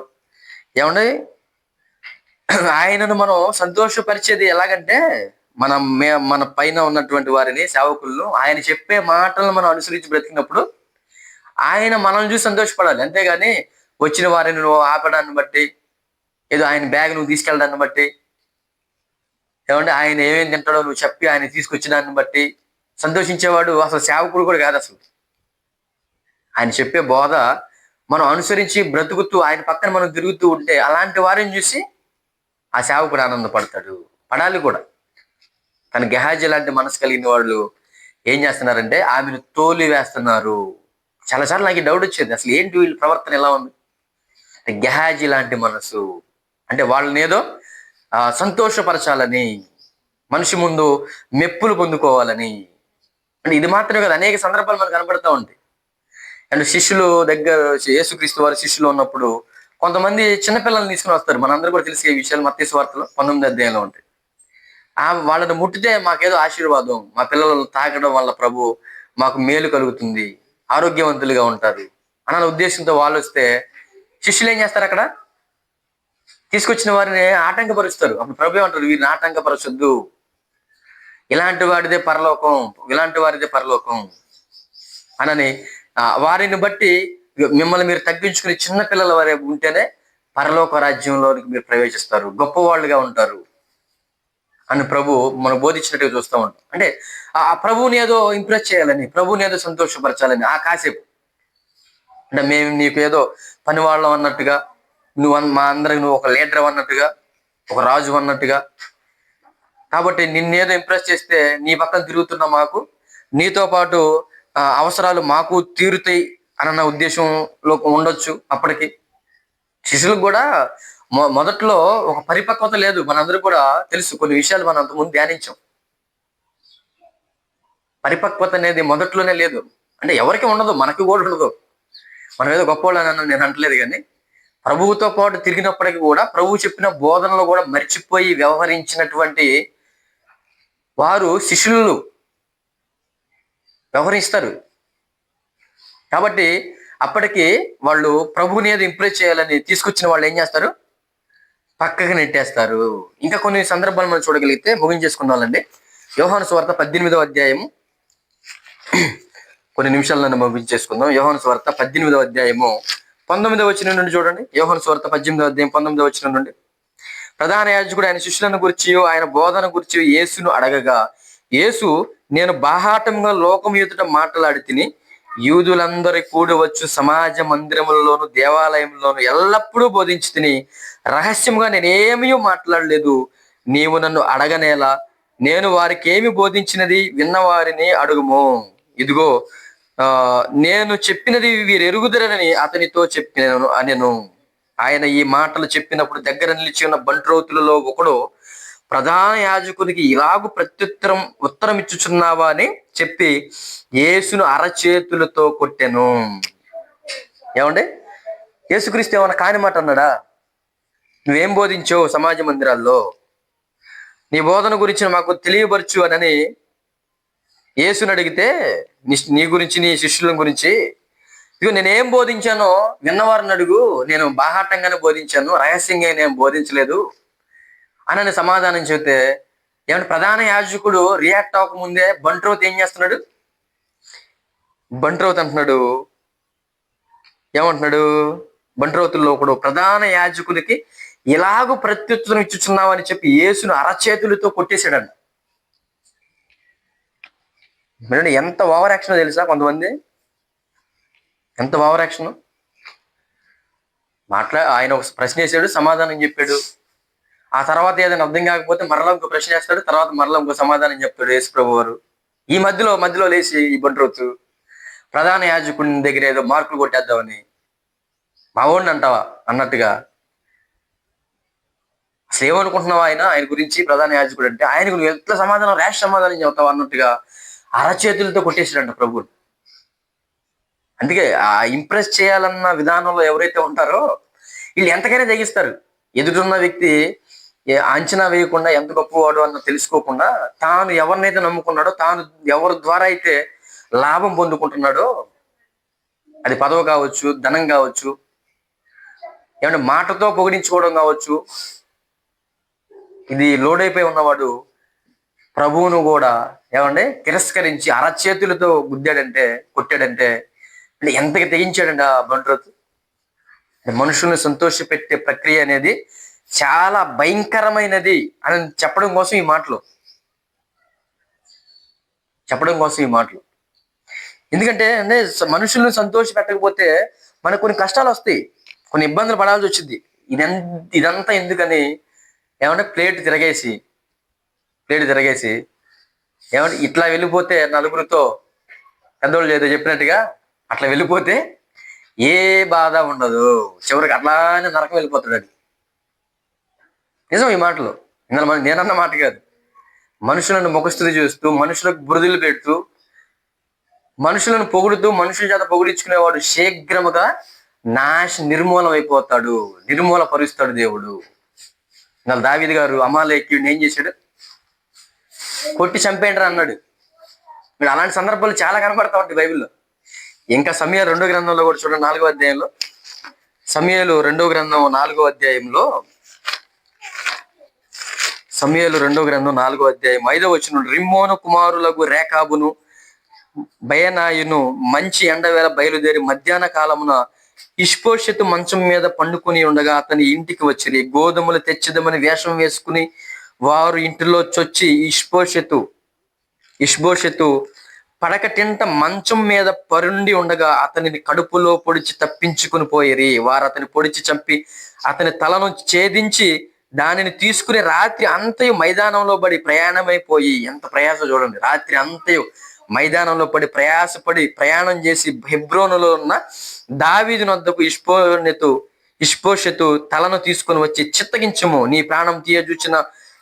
ఏమండి, ఆయనను మనం సంతోషపరిచేది ఎలాగంటే మన పైన ఉన్నటువంటి వారిని, సేవకులను, ఆయన చెప్పే మాటలను మనం అనుసరించి బ్రతికినప్పుడు ఆయన మనల్ని చూసి సంతోషపడాలి. అంతేగాని వచ్చిన వారిని నువ్వు ఆపడాన్ని బట్టి, ఏదో ఆయన బ్యాగ్ నువ్వు తీసుకెళ్ళడాన్ని బట్టి, ఏమంటే ఆయన ఏమేమి తింటాడో నువ్వు చెప్పి ఆయన తీసుకొచ్చిన దాన్ని బట్టి సంతోషించేవాడు అసలు సేవకుడు కూడా కాదు. అసలు ఆయన చెప్పే బోధ మనం అనుసరించి బ్రతుకుతూ ఆయన పక్కన మనం తిరుగుతూ ఉంటే అలాంటి వారిని చూసి ఆ సేవకుడు ఆనందపడతాడు, పడాలి కూడా. కానీ గెహాజీ లాంటి మనసు కలిగిన వాళ్ళు ఏం చేస్తున్నారంటే ఆమెను తోలి వేస్తున్నారు. చాలాసార్లు నాకు డౌట్ వచ్చేది, అసలు ఏంటి వీళ్ళ ప్రవర్తన ఎలా ఉంది. గెహాజీ లాంటి మనసు అంటే వాళ్ళని ఏదో సంతోషపరచాలని, మనిషి ముందు మెప్పులు పొందుకోవాలని. అంటే ఇది మాత్రమే కదా, అనేక సందర్భాలు మనకు కనబడతా ఉంటాయి. అండ్ శిష్యులు దగ్గర, యేసుక్రీస్తు వారి శిష్యులు ఉన్నప్పుడు కొంతమంది చిన్నపిల్లల్ని తీసుకుని వస్తారు. మనందరూ కూడా తెలిసే విషయాలు మత్తయి సువార్తలో 19వ అధ్యాయంలో ఉంటాయి. వాళ్ళని ముట్టితే మాకేదో ఆశీర్వాదం, మా పిల్లలను తాకడం వల్ల ప్రభు మాకు మేలు కలుగుతుంది, ఆరోగ్యవంతులుగా ఉంటారు అన్న ఉద్దేశంతో వాళ్ళు వస్తే శిష్యులు ఏం చేస్తారు, అక్కడ తీసుకొచ్చిన వారిని ఆటంకపరుస్తారు. అప్పుడు ప్రభు ఏమంటారు, వీరిని ఆటంకపరచొద్దు, ఇలాంటి వారిదే పరలోకం అనని వారిని బట్టి మిమ్మల్ని మీరు తగ్గించుకుని చిన్న పిల్లల వారే ఉంటేనే పరలోక రాజ్యంలోనికి మీరు ప్రవేశిస్తారు, గొప్పవాళ్ళుగా ఉంటారు అని ప్రభు మనం బోధించినట్టుగా చూస్తూ ఉంటాం. అంటే ఆ ప్రభువుని ఏదో ఇంప్రెస్ చేయాలని, ప్రభువుని ఏదో సంతోషపరచాలని ఆ కాసేపు. అంటే మేము నీకు ఏదో పని వాళ్ళం అన్నట్టుగా, మా అందరికి నువ్వు ఒక లీడర్ అన్నట్టుగా, ఒక రాజు అన్నట్టుగా. కాబట్టి నిన్నేదో ఇంప్రెస్ చేస్తే నీ పక్కన తిరుగుతున్న మాకు నీతో పాటు అవసరాలు మాకు తీరుతాయి అన్న ఉద్దేశంలో ఉండొచ్చు. అప్పటికి శిష్యులకు కూడా మొదట్లో ఒక పరిపక్వత లేదు. మనందరూ కూడా తెలుసు, కొన్ని విషయాలు మనం అంతకుముందు ధ్యానించాం. పరిపక్వత అనేది మొదట్లోనే లేదు. అంటే ఎవరికి ఉండదు, మనకి కూడా ఉండదు. మనం ఏదో గొప్పవాళ్ళని నేను అంటలేదు, కానీ ప్రభువుతో పాటు తిరిగినప్పటికీ కూడా ప్రభువు చెప్పిన బోధనలో కూడా మర్చిపోయి వ్యవహరించినటువంటి వారు శిష్యులు వ్యవహరిస్తారు. కాబట్టి అప్పటికి వాళ్ళు ప్రభువుని ఏదో ఇంప్రెస్ చేయాలని తీసుకొచ్చిన వాళ్ళు ఏం చేస్తారు, పక్కకి నెట్టేస్తారు. ఇంకా కొన్ని సందర్భాలు మనం చూడగలిగితే ముగించేసుకున్నామండి. యోహాను సువార్త 18వ అధ్యాయము, కొన్ని నిమిషాలను ముగించేసుకుందాం. యోహాను సువార్త 18వ అధ్యాయము 19వ వచనం నుండి చూడండి. యోహాను సువార్త 18వ అధ్యాయం 19వ వచనం నుండి. ప్రధాన యాజకుడు ఆయన శిష్యులను గురించి ఆయన బోధన గురించి యేసును అడగగా, యేసు, నేను బాహాటంగా లోకం ఎదుట మాట్లాడి తిని యూదులందరి కూడి వచ్చు సమాజ మందిరములలోను దేవాలయంలోను ఎల్లప్పుడూ బోధించి తిని రహస్యంగా నేనేమీ మాట్లాడలేదు. నీవు నన్ను అడగనేలా, నేను వారికి ఏమి బోధించినది విన్నవారిని అడుగుము. ఇదిగో నేను చెప్పినది వీరు ఎరుగుదరని అతనితో చెప్పినాను అనెను. ఆయన ఈ మాటలు చెప్పినప్పుడు దగ్గర నిలిచి ఉన్న బంట్రోతులలో ఒకడు, ప్రధాన యాజకునికి ఇలాగు ఉత్తరం ఇచ్చుచున్నావా అని చెప్పి యేసును అరచేతులతో కొట్టెను. ఏమండి, యేసుక్రీస్తు ఏమన్నా కాని మాట అన్నాడా? నువ్వేం బోధించావు సమాజ మందిరాల్లో, నీ బోధన గురించి మాకు తెలియపరచు అని యేసుని అడిగితే, నీ గురించి నీ శిష్యుల గురించి, ఇదిగో నేనేం బోధించానో విన్నవారిని అడుగు, నేను బాహాటంగానే బోధించాను, రహస్యంగా నేను బోధించలేదు అని సమాధానం చెబితే, ఏమంటే ప్రధాన యాజకుడు రియాక్ట్ అవ్వకముందే బంట్రోత్ ఏం చేస్తున్నాడు? బంట్రోత్ అంటున్నాడు, ఏమంటున్నాడు? బంట్రోతుల్లో ఒకడు ప్రధాన యాజకుడికి ఇలాగూ ప్రత్యుత్తరం ఇచ్చుచున్నావు అని చెప్పి యేసును అరచేతులతో కొట్టేశాడంట. ఎంత ఓవర్ యాక్షన్ తెలుసా? కొంతమంది ఎంత ఓవర్ యాక్షన్. ఆయన ఒక ప్రశ్న వేసాడు, సమాధానం చెప్పాడు. ఆ తర్వాత ఏదైనా అర్థం కాకపోతే మరలా ఇంకో ప్రశ్న వేస్తాడు, తర్వాత మరలా ఇంకో సమాధానం చెప్తాడు యేసు ప్రభు వారు. ఈ మధ్యలో లేచి ఈ బంట్రోతు ప్రధాన యాజకుడి దగ్గర ఏదో మార్కులు కొట్టేద్దామని, మావోడిని అంటావా అన్నట్టుగా. అసలు ఏమనుకుంటున్నావా ఆయన గురించి? ప్రధాన యాజకుడు అంటే ఆయనకు నువ్వు ఎట్లా సమాధానం, ర్యాష్ సమాధానం చెబుతావు అన్నట్టుగా అరచేతులతో కొట్టేసాడంట ప్రభువుని. అందుకే ఆ ఇంప్రెస్ చేయాలన్న విధానంలో ఎవరైతే ఉంటారో వీళ్ళు ఎంతకైనా తెగిస్తారు. ఎదుటిన్న వ్యక్తి అంచనా వేయకుండా ఎంత గొప్పవాడు అన్న తెలుసుకోకుండా తాను ఎవరినైతే నమ్ముకున్నాడో, తాను ఎవరి ద్వారా అయితే లాభం పొందుకుంటున్నాడో, అది పదవి కావచ్చు, ధనం కావచ్చు, ఏమంటే మాటతో పొగిడించుకోవడం కావచ్చు, ఇది లోడైపోయి ఉన్నవాడు ప్రభువును కూడా ఏమంటే తిరస్కరించి అరచేతులతో కొట్టాడంటే అంటే ఎంతకి తెగించాడండి ఆ బంట్రోతు. మనుషుల్ని సంతోషపెట్టే ప్రక్రియ అనేది చాలా భయంకరమైనది అని చెప్పడం కోసం ఈ మాటలు. ఎందుకంటే మనుషుల్ని సంతోష పెట్టకపోతే మనకు కొన్ని కష్టాలు వస్తాయి, కొన్ని ఇబ్బందులు పడాల్సి వచ్చింది. ఇదంతా ఎందుకని ఏమంటే ప్లేట్ తిరగేసి ఏమంటే ఇట్లా వెళ్ళిపోతే నలుగురితో పెద్దోళ్ళు ఏదో చెప్పినట్టుగా అట్లా వెళ్ళిపోతే ఏ బాధ ఉండదు, చివరికి అట్లానే నరకం వెళ్ళిపోతాడు. అది నిజం. ఈ మాటలు నేనన్న మాట కాదు. మనుషులను ముఖస్థుతి చేస్తూ, మనుషులకు బురదలు పెడుతూ, మనుషులను పొగుడుతూ, మనుషుల చేత పొగిడించుకునేవాడు శీఘ్రముగా నిర్మూలం అయిపోతాడు, నిర్మూల పరుస్తాడు దేవుడు. దావీదు గారు అమాలేకీయుడిని ఏం చేశాడు? కొట్టి చంపేండ్రా అన్నాడు. మీరు అలాంటి సందర్భాలు చాలా కనపడతా ఉంటాయి బైబిల్లో. ఇంకా సమూయేలు 2వ గ్రంథంలో కూడా చూడండి, 4వ అధ్యాయంలో, సమూయేలు 2వ గ్రంథం 4వ అధ్యాయంలో, సమూయేలు 2వ గ్రంథం 4వ అధ్యాయం 5వ వచనం, రిమ్మోను కుమారులకు రేకాబును బయనాయును మంచి ఎండవేళ బయలుదేరి మధ్యాహ్న కాలమున ఇష్బోషెతు మంచం మీద పండుకొని ఉండగా అతని ఇంటికి వచ్చిరి. గోధుమలు తెచ్చిదమని వేషం వేసుకుని వారు ఇంటిలో చొచ్చి ఇష్బోషెతు పడకటింట మంచం మీద పరుండి ఉండగా అతనిని కడుపులో పొడిచి తప్పించుకుని పోయిరి. వారు అతని పొడిచి చంపి అతని తలను ఛేదించి దానిని తీసుకుని రాత్రి అంతయు మైదానంలో పడి ప్రయాణమైపోయి, ఎంత ప్రయాస చూడండి, రాత్రి అంతయు మైదానంలో పడి ప్రయాణం చేసి హెబ్రోనులో ఉన్న దావీదు నొద్దకు ఇష్బోషెతు తలను తీసుకుని వచ్చి, చిత్తగించుము, నీ ప్రాణం తీయజూచిన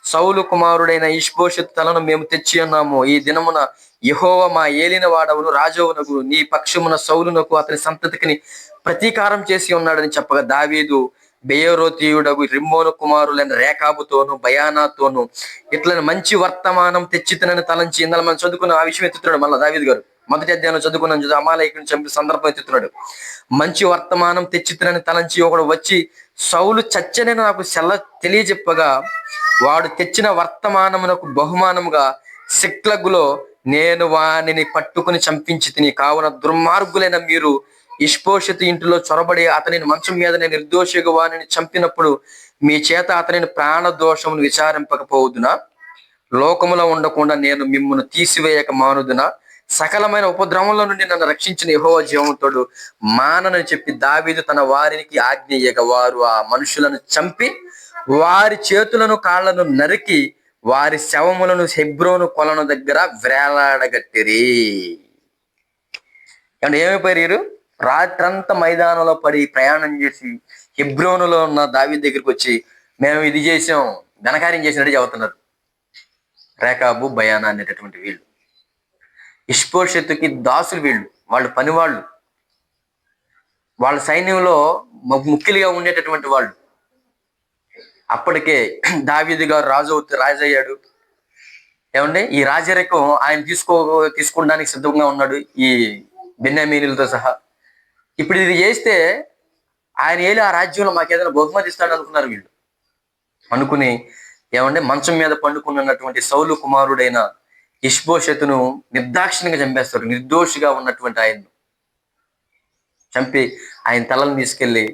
సౌలు కుమారుడైన ఇష్బోషెతు తలను మేము తెచ్చి ఉన్నాము. ఈ దినమున యెహోవా మా ఏలిన వాడవును రాజవునకు నీ పక్షమున సౌలునకు అతని సంతతికి ప్రతీకారం చేసి ఉన్నాడని చెప్పగా, దావీదు బెయోరోతీయుడగు రిమ్మోను కుమారులైన రేకాబుతోను బయానాతోను ఇట్లని మంచి వర్తమానం తెచ్చితనని తలంచి, ఇందులో మనం చదువుకున్న ఆ విషయం ఎత్తుతున్నాడు. మళ్ళీ దావీదు గారు మొదటి అధ్యాయంలో చదువుకున్నాను, అమాలేకుని చంపి సందర్భం ఎత్తుతున్నాడు. మంచి వర్తమానం తెచ్చితనని తలంచి ఒకడు వచ్చి సౌలు చచ్చనని నాకు తెలియజెప్పగా, వాడు తెచ్చిన వర్తమానమునకు బహుమానముగా సిక్లగులో నేను వానిని పట్టుకుని చంపించి తిని, కావున దుర్మార్గులైన మీరు ఇష్బోషెతు ఇంటిలో చొరబడి అతనిని మంచం మీద నిర్దోషిగా వానిని చంపినప్పుడు మీ చేత అతనిని ప్రాణదోషమును విచారింపకపోదునా? లోకములో ఉండకుండా నేను మిమ్మును తీసివేయక మానుదునా? సకలమైన ఉపద్రవంలో నుండి నన్ను రక్షించిన యెహోవా జీవముతోడు మానని చెప్పి దావీదు తన వారికి ఆజ్ఞయ్యగా, వారు ఆ మనుషులను చంపి వారి చేతులను కాళ్లను నరికి వారి శవములను హెబ్రోను కొలను దగ్గర వేలాడగట్టిరి. అంటే ఏమైపోయారు? రాత్రంతా మైదానంలో పడి ప్రయాణం చేసి హెబ్రోనులో ఉన్న దావీదు దగ్గరికి వచ్చి, మేము ఇది చేసాం, ఘనకార్యం చేసినట్టు చెబుతున్నారు. రేకాబు బయానా అనేటటువంటి వీళ్ళు ఇష్బోషెతుకి దాసులు, వాళ్ళు పనివాళ్ళు, వాళ్ళ సైన్యంలో ముఖ్యులుగా ఉండేటటువంటి వాళ్ళు. అప్పటికే దావీదు గారు రాజు అయ్యాడు. ఏమంటే ఈ రాజరికం ఆయన తీసుకోవడానికి సిద్ధంగా ఉన్నాడు, ఈ బెన్యామీనులతో సహా. ఇప్పుడు ఇది చేస్తే ఆయన ఏలి ఆ రాజ్యంలో మాకేదైనా బహుమతి ఇస్తాడు అనుకున్నారు వీళ్ళు. అనుకుని ఏమంటే మంచం మీద పండుకున్నటువంటి సౌలు కుమారుడైన ఇష్బోషెతును నిర్దాక్షిణ్యంగా చంపేస్తారు. నిర్దోషిగా ఉన్నటువంటి ఆయన్ను చంపి ఆయన తలను తీసుకెళ్లి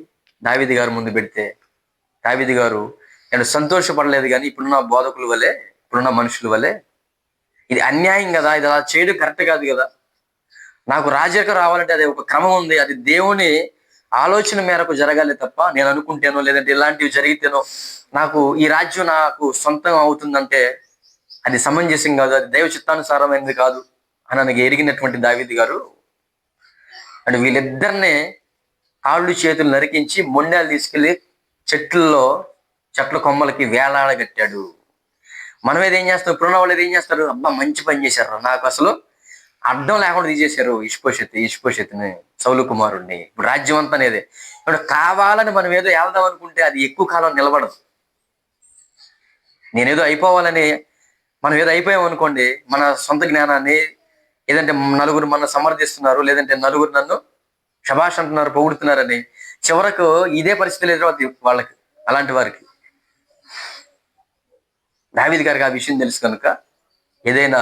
దావీదు గారు ముందు పెడితే, దావీదు గారు నేను సంతోషపడలేదు, కానీ ఇప్పుడున్న బోధకుల వలె, ఇప్పుడున్న మనుషుల వలె ఇది అన్యాయం కదా, ఇది అలా చేయడం కరెక్ట్ కాదు కదా, నాకు రాజరికం రావాలంటే అది ఒక క్రమం ఉంది, అది దేవుని ఆలోచన మేరకు జరగాలి తప్ప నేను అనుకుంటేనో లేదంటే ఇలాంటివి జరిగితేనో నాకు ఈ రాజ్యం నాకు సొంతం అవుతుందంటే అది సమంజసం కాదు, అది దైవ చిత్తానుసారమైనది కాదు అని ನನಗೆ ఎరిగినటువంటి దావీదు గారు అంటే వీళ్ళిద్దరినే కాళ్ళు చేతులు నరికించి మొండాలు తీసుకెళ్లి చెట్ల కొమ్మలకి వేలాడగట్టాడు. మనం ఏదేం చేస్తాం, ఇప్పుడున్న వాళ్ళు ఏదేం చేస్తారు, అబ్బా మంచి పని చేశారు, నాకు అసలు అడ్డం లేకుండా తీసేశారు ఇష్బోషెతుని, సౌలు కుమారుడిని, ఇప్పుడు రాజ్యం అంతా అనేదే. ఇప్పుడు కావాలని మనం ఏదో వెళ్దాం అనుకుంటే అది ఎక్కువ కాలం నిలబడదు. నేనేదో అయిపోవాలని మనం ఏదో అయిపోయాం అనుకోండి, మన సొంత జ్ఞానాన్ని, ఏదంటే నలుగురు మన సమర్థిస్తున్నారు, లేదంటే నలుగురు నన్ను శభాష్ అంటున్నారు, పొగుడుతున్నారని చివరకు ఇదే పరిస్థితులు ఎదురవుతుంది వాళ్ళకి, అలాంటి వారికి. దావీదు గారికి ఆ విషయం తెలుసు కనుక ఏదైనా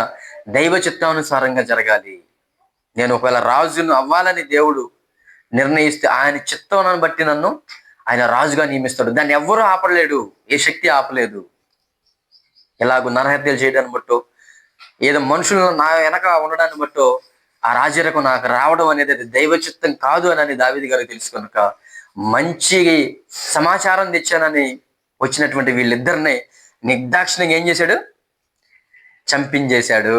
దైవ చిత్తానుసారంగా జరగాలి, నేను ఒకవేళ రాజును అవ్వాలని దేవుడు నిర్ణయిస్తే ఆయన చిత్తాన్ని బట్టి నన్ను ఆయన రాజుగా నియమిస్తాడు. దాన్ని ఎవ్వరూ ఆపలేడు, ఏ శక్తి ఆపలేదు. ఎలాగో నరహత్యలు చేయడాన్ని బట్టో, ఏదో మనుషులను నా వెనక ఉండడాన్ని బట్టో ఆ రాజరికం నాకు రావడం అనేది అది దైవ చిత్తం కాదు అని దావీదు గారికి తెలుసు కనుక మంచి సమాచారం తెచ్చానని వచ్చినటువంటి వీళ్ళిద్దరిని నిర్దాక్షిణ్యంగా ఏం చేశాడు? చంపించేశాడు.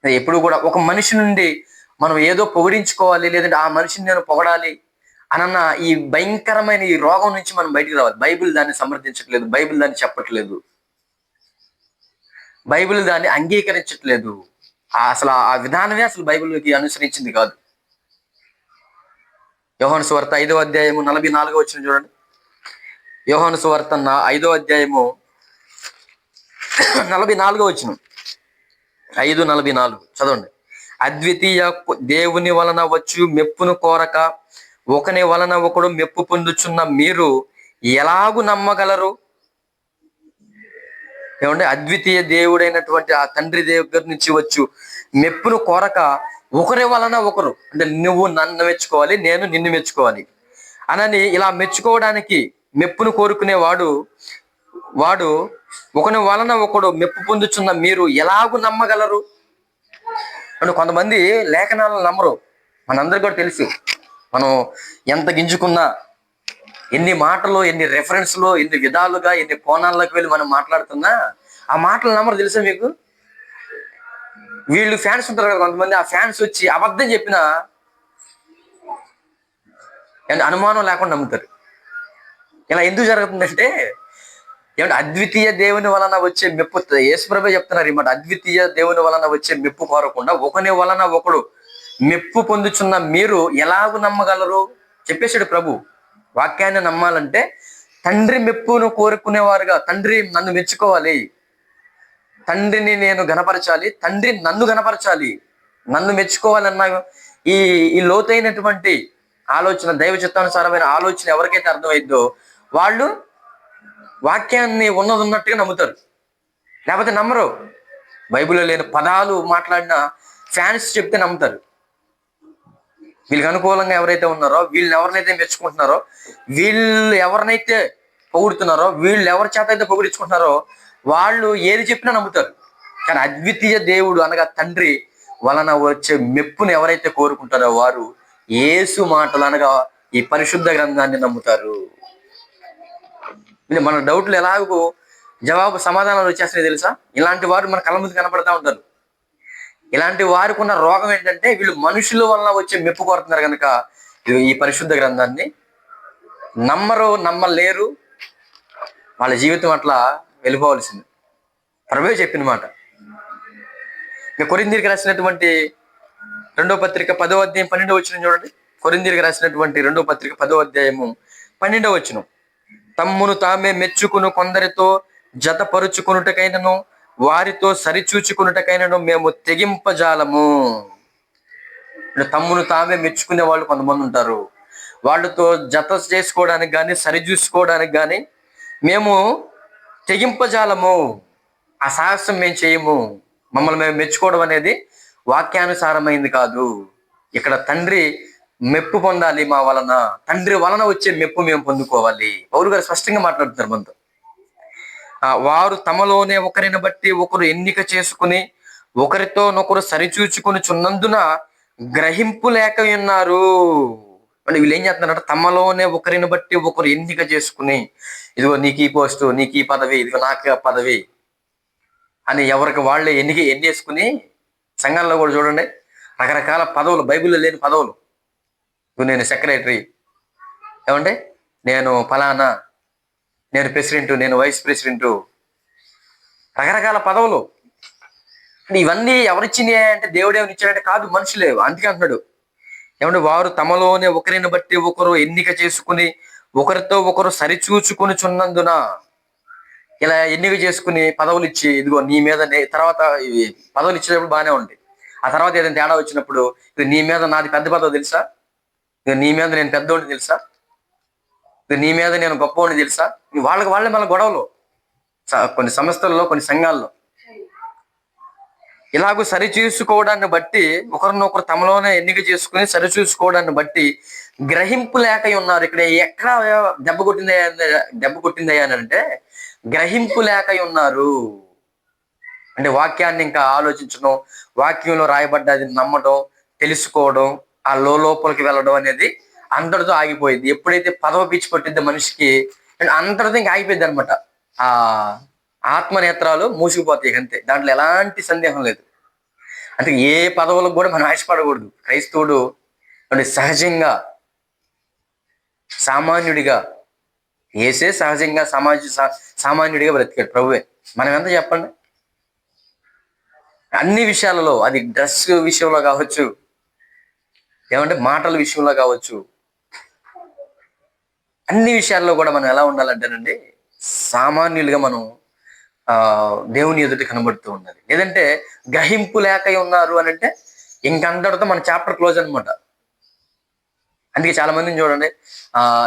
ఎప్పుడు కూడా ఒక మనిషి నుండి మనం ఏదో పొగిడించుకోవాలి, లేదంటే ఆ మనిషిని నేను పొగడాలి అనన్న ఈ భయంకరమైన ఈ రోగం నుంచి మనం బయటికి రావాలి. బైబిల్ దాన్ని సమర్థించట్లేదు, బైబిల్ దాన్ని చెప్పట్లేదు, బైబిల్ దాన్ని అంగీకరించట్లేదు. అసలు ఆ విధానమే అసలు బైబిల్కి అనుసరించింది కాదు. యోహాను సువార్త 5వ అధ్యాయము 44వ వచనం చూడండి. యోహాను సువార్త 5వ అధ్యాయము 44వ వచనం, 5:44 చదవండి. అద్వితీయ దేవుని వలన వచ్చు మెప్పును కోరక ఒకని వలన ఒకడు మెప్పు పొందుచున్న మీరు ఎలాగు నమ్మగలరు? ఏమంటే అద్వితీయ దేవుడైనటువంటి ఆ తండ్రి దగ్గర నుంచి వచ్చు మెప్పును కోరక ఒకరి వలన ఒకరు, అంటే నువ్వు నన్ను మెచ్చుకోవాలి, నేను నిన్ను మెచ్చుకోవాలి అనని ఇలా మెచ్చుకోవడానికి మెప్పును కోరుకునేవాడు వాడు ఒకని వలన ఒకడు మెప్పు పొందుచున్న మీరు ఎలాగూ నమ్మగలరు? అంటే కొంతమంది లేఖనాలను నమ్మరు. మనందరికీ కూడా తెలుసు, మనం ఎంత గింజుకున్నా, ఎన్ని మాటలు, ఎన్ని రెఫరెన్స్లు, ఎన్ని విధాలుగా, ఎన్ని కోణాల్లోకి వెళ్ళి మనం మాట్లాడుతున్నా ఆ మాటలు నమ్మరు. తెలుసా మీకు? వీళ్ళు ఫ్యాన్స్ ఉంటారు కదా కొంతమంది, ఆ ఫ్యాన్స్ వచ్చి అబద్ధం చెప్పినా అనుమానం లేకుండా నమ్ముతారు. ఇలా ఎందుకు జరుగుతుందంటే, ఏమంటే అద్వితీయ దేవుని వలన వచ్చే మెప్పు, యేసుప్రభువే చెప్తున్నారు ఈ మాట, అద్వితీయ దేవుని వలన వచ్చే మెప్పు కోరకుండా ఒకని వలన ఒకడు మెప్పు పొందుచున్న మీరు ఎలాగూ నమ్మగలరు? చెప్పేశాడు ప్రభు. వాక్యాన్ని నమ్మాలంటే తండ్రి మెప్పును కోరుకునేవారుగా, తండ్రి నన్ను మెచ్చుకోవాలి, తండ్రిని నేను గణపరచాలి, తండ్రి నన్ను గణపరచాలి, నన్ను మెచ్చుకోవాలన్న ఈ ఈ లోతైనటువంటి ఆలోచన, దైవ చిత్తానుసారమైన ఆలోచన ఎవరికైతే అర్థమైందో వాళ్ళు వాక్యాన్ని ఉన్నట్టుగా నమ్ముతారు, లేకపోతే నమ్మరు. బైబిల్లో లేని పదాలు మాట్లాడిన ఫ్యాన్స్ చెప్తే నమ్ముతారు. వీళ్ళకి అనుకూలంగా ఎవరైతే ఉన్నారో, వీళ్ళని ఎవరినైతే మెచ్చుకుంటున్నారో, వీళ్ళు ఎవరినైతే పొగుడుతున్నారో, వీళ్ళు ఎవరి చేత అయితే పొగిడించుకుంటున్నారో వాళ్ళు ఏది చెప్పినా నమ్ముతారు. కానీ అద్వితీయ దేవుడు అనగా తండ్రి వలన వచ్చే మెప్పును ఎవరైతే కోరుకుంటారో వారు యేసు మాటలు అనగా ఈ పరిశుద్ధ గ్రంథాన్ని నమ్ముతారు. మన డౌట్లు ఎలాగో సమాధానాలు వచ్చేస్తాయి తెలుసా? ఇలాంటి వారు మన కళ్ళ ముందు కనపడతా ఉంటారు. ఇలాంటి వారికి ఉన్న రోగం ఏంటంటే వీళ్ళు మనుషుల వలన వచ్చే మెప్పు కోరుతున్నారు కనుక ఈ పరిశుద్ధ గ్రంథాన్ని నమ్మలేరు. వాళ్ళ జీవితం అట్లా వెళ్ళిపోవలసింది. ప్రభువే చెప్పిన మాట. ఇక కొరింథీయులకు రాసినటువంటి 2వ పత్రిక 10వ అధ్యాయం 12వ వచనం చూడండి. కొరింథీయులకు రాసినటువంటి 2వ పత్రిక 10వ అధ్యాయము 12వ వచనం. తమ్మును తామే మెచ్చుకును కొందరితో జతపరుచుకున్నటకైనను వారితో సరిచూచుకున్నటకైనను మేము తెగింపజాలము. తమ్మును తామే మెచ్చుకునే వాళ్ళు కొంతమంది ఉంటారు. వాళ్ళతో జత చేసుకోవడానికి కానీ సరిచూసుకోవడానికి కానీ మేము తెగింపజాలము, ఆ సాహసం మేము చేయము. మమ్మల్ని మేము మెచ్చుకోవడం అనేది వాక్యానుసారమైంది కాదు. ఇక్కడ తండ్రి మెప్పు పొందాలి మా వలన, తండ్రి వలన వచ్చే మెప్పు మేము పొందుకోవాలి. పౌలు గారు స్పష్టంగా మాట్లాడుతున్నారు మనతో. వారు తమలోనే ఒకరిని బట్టి ఒకరు ఎన్నిక చేసుకుని ఒకరితోనొకరు సరిచూచుకుని చున్నందున గ్రహింపు లేక ఉన్నారు. అంటే వీళ్ళు ఏం చేస్తున్నారంటే తమలోనే ఒకరిని బట్టి ఒకరు ఎన్నిక చేసుకుని, ఇదిగో నీకు ఈ పోస్టు, నీకు ఈ పదవి, ఇదిగో నాకు పదవి అని ఎవరికి వాళ్ళే ఎన్నేసుకుని, సంఘాల్లో కూడా చూడండి రకరకాల పదవులు, బైబిల్లో లేని పదవులు. నేను సెక్రటరీ, ఏమంటే నేను ఫలానా, నేను ప్రెసిడెంట్, నేను వైస్ ప్రెసిడెంట్, రకరకాల పదవులు. ఇవన్నీ ఎవరిచ్చినాయి అంటే దేవుడు ఏమని ఇచ్చాడంటే కాదు, మనుషులే. అందుకే అంటున్నాడు ఏమంటే వారు తమలోనే ఒకరిని బట్టి ఒకరు ఎన్నిక చేసుకుని ఒకరితో ఒకరు సరిచూచుకుని చున్నందున, ఇలా ఎన్నిక చేసుకుని పదవులు ఇచ్చి, ఇదిగో నీ మీద తర్వాత పదవులు ఇచ్చేటప్పుడు బాగానే ఉంది, ఆ తర్వాత ఏదైనా తేడా వచ్చినప్పుడు ఇది నీ మీద నాది పెద్ద పదవి తెలుసా, ఇది నీ మీద నేను పెద్దోడిని తెలుసా, ఇది నీ మీద నేను గొప్పవాడిని తెలుసా, వాళ్ళే మళ్ళీ గొడవలు కొన్ని సంస్థల్లో, కొన్ని సంఘాల్లో. ఇలాగూ సరిచూసుకోవడాన్ని బట్టి ఒకరినొకరు తమలోనే ఎన్నిక చేసుకుని సరిచూసుకోవడాన్ని బట్టి గ్రహింపు లేక ఉన్నారు. ఇక్కడ ఎక్కడ దెబ్బ కొట్టిందయ్యా అని అంటే గ్రహింపు లేక ఉన్నారు. అంటే వాక్యాన్ని ఇంకా ఆలోచించడం, వాక్యంలో రాయబడ్డది నమ్మడం, తెలుసుకోవడం, ఆ లోపలికి వెళ్ళడం అనేది అందరితో ఆగిపోయింది. ఎప్పుడైతే పదవ పిచ్చి పట్టిద్దో మనిషికి అందరితో ఇంకా ఆగిపోయింది అనమాట. ఆ ఆత్మనేత్రాలు మూసిపోతాయి అంతే, దాంట్లో ఎలాంటి సందేహం లేదు. అంటే ఏ పదవులకు కూడా మనం ఆశపడకూడదు. క్రైస్తవుడు సహజంగా సామాన్యుడిగా, ఏసే సహజంగా సామాన్యుడిగా బ్రతికాడు ప్రభువే. మనం ఎంత చెప్పండి, అన్ని విషయాలలో, అది డ్రెస్ విషయంలో కావచ్చు, ఏమంటే మాటల విషయంలో కావచ్చు, అన్ని విషయాల్లో కూడా మనం ఎలా ఉండాలంటేనండి సామాన్యులుగా మనం దేవుని ఎదుటి కనబడుతూ ఉండాలి. లేదంటే గ్రహింపు లేక ఉన్నారు అని అంటే ఇంకందరితో మన చాప్టర్ క్లోజ్ అనమాట. అందుకే చాలా మందిని చూడండి,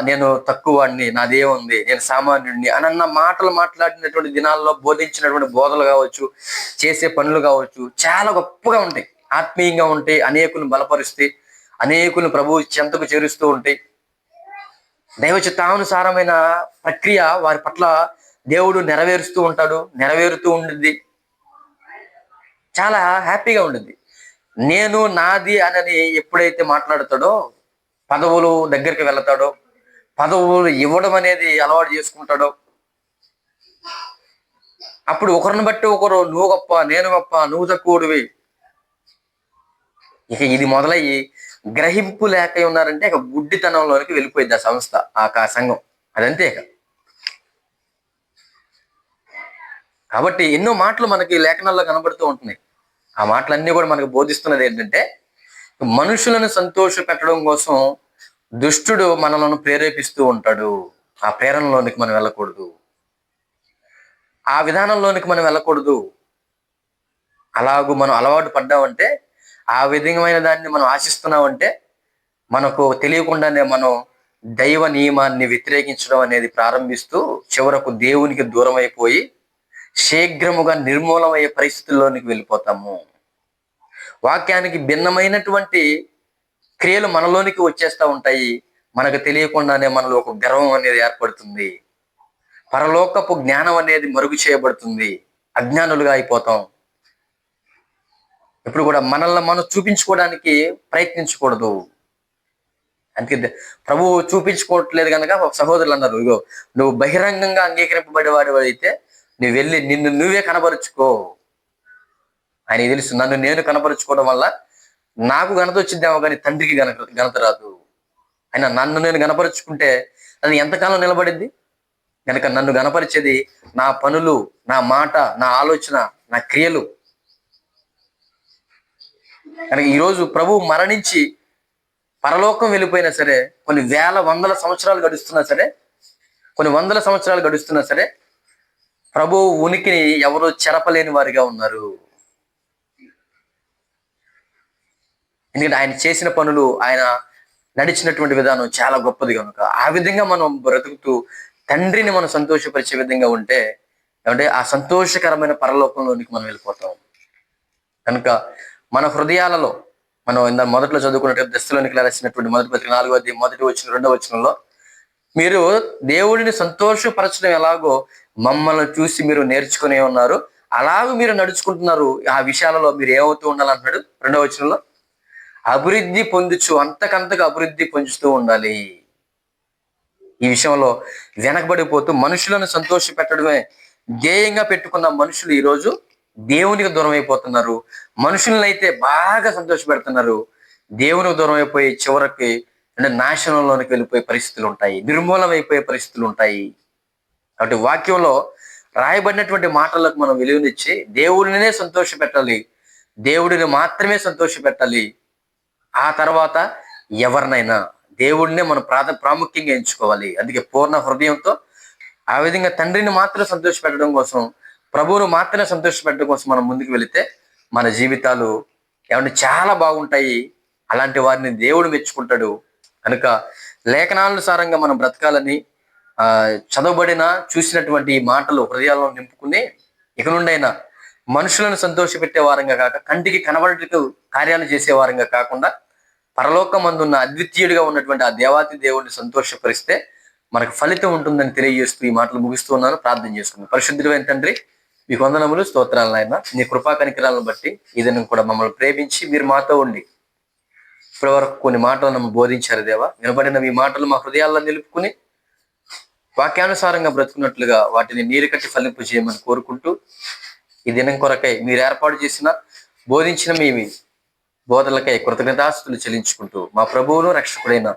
నేను తక్కువ వాడిని, నాదేముంది, నేను సామాన్యుడిని అని అన్న మాటలు మాట్లాడినటువంటి దినాల్లో బోధించినటువంటి బోధలు కావచ్చు, చేసే పనులు కావచ్చు, చాలా గొప్పగా ఉంటాయి, ఆత్మీయంగా ఉంటాయి, అనేకులను బలపరుస్తాయి, అనేకులను ప్రభు చెంతకు చేరుస్తూ ఉంటాయి. దైవ చిత్తానుసారమైన ప్రక్రియ వారి పట్ల దేవుడు నెరవేరుస్తూ ఉంటాడు, నెరవేరుతూ ఉండిద్ది. చాలా హ్యాపీగా ఉండిద్ది. నేను నాది అని ఎప్పుడైతే మాట్లాడతాడో, పదవులు దగ్గరికి వెళతాడో, పదవులు ఇవ్వడం అనేది అలవాటు చేసుకుంటాడో, అప్పుడు ఒకరిని బట్టి ఒకరు నువ్వు గొప్ప, నేను గొప్ప, నువ్వు తక్కువడివి, ఇక ఇది మొదలయ్యి గ్రహింపు లేక ఉన్నారంటే ఇక గుడ్డితనంలోనికి వెళ్ళిపోయింది ఆ సంస్థ, ఆ సంఘం. అదంతే ఇక. కాబట్టి ఎన్నో మాటలు మనకి లేఖనాల్లో కనబడుతూ ఉంటున్నాయి. ఆ మాటలన్నీ కూడా మనకు బోధిస్తున్నది ఏంటంటే, మనుషులను సంతోష పెట్టడం కోసం దుష్టుడు మనలను ప్రేరేపిస్తూ ఉంటాడు. ఆ ప్రేరణలోనికి మనం వెళ్ళకూడదు, ఆ విధానంలోనికి మనం వెళ్ళకూడదు. అలాగూ మనం అలవాటు పడ్డామంటే, ఆ విధమైన దాన్ని మనం ఆశిస్తున్నామంటే, మనకు తెలియకుండానే మనం దైవ నియమాన్ని వ్యతిరేకించడం అనేది ప్రారంభిస్తూ చివరకు దేవునికి దూరం అయిపోయి శీఘ్రముగా నిర్మూలమయ్యే పరిస్థితుల్లోనికి వెళ్ళిపోతాము. వాక్యానికి భిన్నమైనటువంటి క్రియలు మనలోనికి వచ్చేస్తూ ఉంటాయి. మనకు తెలియకుండానే మనలో ఒక గర్వం అనేది ఏర్పడుతుంది, పరలోకపు జ్ఞానం అనేది మరుగు చేయబడుతుంది, అజ్ఞానులుగా అయిపోతాం. ఇప్పుడు కూడా మనల్ని మనం చూపించుకోవడానికి ప్రయత్నించకూడదు. అందుకే ప్రభువు చూపించుకోవట్లేదు కనుక ఒక సహోదరులు అన్నారు, ఇగో నువ్వు బహిరంగంగా అంగీకరింపబడేవాడు అయితే నువ్వు వెళ్ళి నిన్ను నువ్వే కనబరుచుకో. ఆయన తెలుసు, నన్ను నేను కనపరుచుకోవడం వల్ల నాకు ఘనత వచ్చిద్దేమో కానీ తండ్రికి ఘనత రాదు. ఆయన నన్ను నేను గనపరుచుకుంటే అది ఎంతకాలం నిలబడింది? కనుక నన్ను గనపరిచేది నా పనులు, నా మాట, నా ఆలోచన, నా క్రియలు. కనుక ఈరోజు ప్రభువు మరణించి పరలోకం వెళ్ళిపోయినా సరే, కొన్ని వేల వందల సంవత్సరాలు గడుస్తున్నా సరే, కొన్ని వందల సంవత్సరాలు గడుస్తున్నా సరే, ప్రభువు ఉనికిని ఎవరు చెరపలేని వారిగా ఉన్నారు. ఎందుకంటే ఆయన చేసిన పనులు, ఆయన నడిచినటువంటి విధానం చాలా గొప్పది కనుక ఆ విధంగా మనం బ్రతుకుతూ తండ్రిని మనం సంతోషపరిచే విధంగా ఉంటే అంటే ఆ సంతోషకరమైన పరలోకంలోనికి మనం వెళ్ళిపోతాం. కనుక మన హృదయాలలో మనం ఇందాక మొదట్లో చదువుకున్నట్టు దశలోనికి రాసినటువంటి మొదటి పత్రిక 4వ అధ్యాయం 1వ వచనం 2వ వచనంలో, మీరు దేవుడిని సంతోషపరచడం ఎలాగో మమ్మల్ని చూసి మీరు నేర్చుకునే ఉన్నారు, అలాగూ మీరు నడుచుకుంటున్నారు. ఆ విషయాలలో మీరు ఏమవుతూ ఉండాలంటున్నాడు 2వ వచనంలో, అభివృద్ధి పొందుచు అంతకంతకు అభివృద్ధి పొందుతూ ఉండాలి. ఈ విషయంలో వెనకబడిపోతూ మనుషులను సంతోష పెట్టడమే ధ్యేయంగా పెట్టుకున్న మనుషులు ఈరోజు దేవునికి దూరం అయిపోతున్నారు. మనుషులను అయితే బాగా సంతోష పెడుతున్నారు, దేవునికి దూరం అయిపోయి చివరికి అంటే నాశనంలోనికి వెళ్ళిపోయే పరిస్థితులు ఉంటాయి, నిర్మూలం అయిపోయే పరిస్థితులు ఉంటాయి. కాబట్టి వాక్యంలో రాయబడినటువంటి మాటలకు మనం విలువనిచ్చి దేవుడినే సంతోష పెట్టాలి, దేవుడిని మాత్రమే సంతోష పెట్టాలి. ఆ తర్వాత ఎవరినైనా దేవుడినే మనం ప్రాముఖ్యంగా ఎంచుకోవాలి. అందుకే పూర్ణ హృదయంతో ఆ విధంగా తండ్రిని మాత్రం సంతోష పెట్టడం కోసం, ప్రభువును మాత్రమే సంతోష పెట్టడం కోసం మనం ముందుకు వెళితే మన జీవితాలు ఏమంటే చాలా బాగుంటాయి. అలాంటి వారిని దేవుడు మెచ్చుకుంటాడు. కనుక లేఖనానుసారంగా మనం బ్రతకాలని చదవబడిన చూసినటువంటి మాటలు హృదయాల్లో నింపుకుని ఇక నుండైనా మనుషులను సంతోష పెట్టే వారంగా కాక, కంటికి కనబడటకు కార్యాలు చేసే వారంగా కాకుండా, పరలోకమందున్న అద్వితీయుడిగా ఉన్నటువంటి ఆ దేవాతి దేవుడిని సంతోషపరిస్తే మనకు ఫలితం ఉంటుందని తెలియజేస్తూ ఈ మాటలు ముగిస్తూ ఉన్నాను. ప్రార్థన చేసుకున్నాను. పరిశుద్ధుడైన తండ్రి, మీకు వందనములు, స్తోత్రాలు నాయన. నీ కృపా కనికరాలను బట్టి ఇదను కూడా మమ్మల్ని ప్రేమించి మీరు మాతో ఉండి ఇప్పటి వరకు కొన్ని మాటలు నన్ను బోధించారు దేవా. వినబడిన ఈ మాటలు మా హృదయాల్లో నిలుపుకుని వాక్యానుసారంగా బ్రతుకున్నట్లుగా వాటిని నీరు కట్టి ఫలింపు చేయమని కోరుకుంటూ, ఈ దినం కొరకై మీరు ఏర్పాటు చేసిన బోధించిన మీ బోధలకై కృతజ్ఞతాస్తుతులు చెల్లించుకుంటూ మా ప్రభువును రక్షకుడైన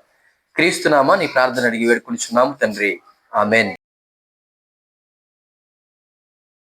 క్రీస్తునామా నీ ప్రార్థన అడిగి వేడుకొనిచున్నాము తండ్రి. ఆమేన్.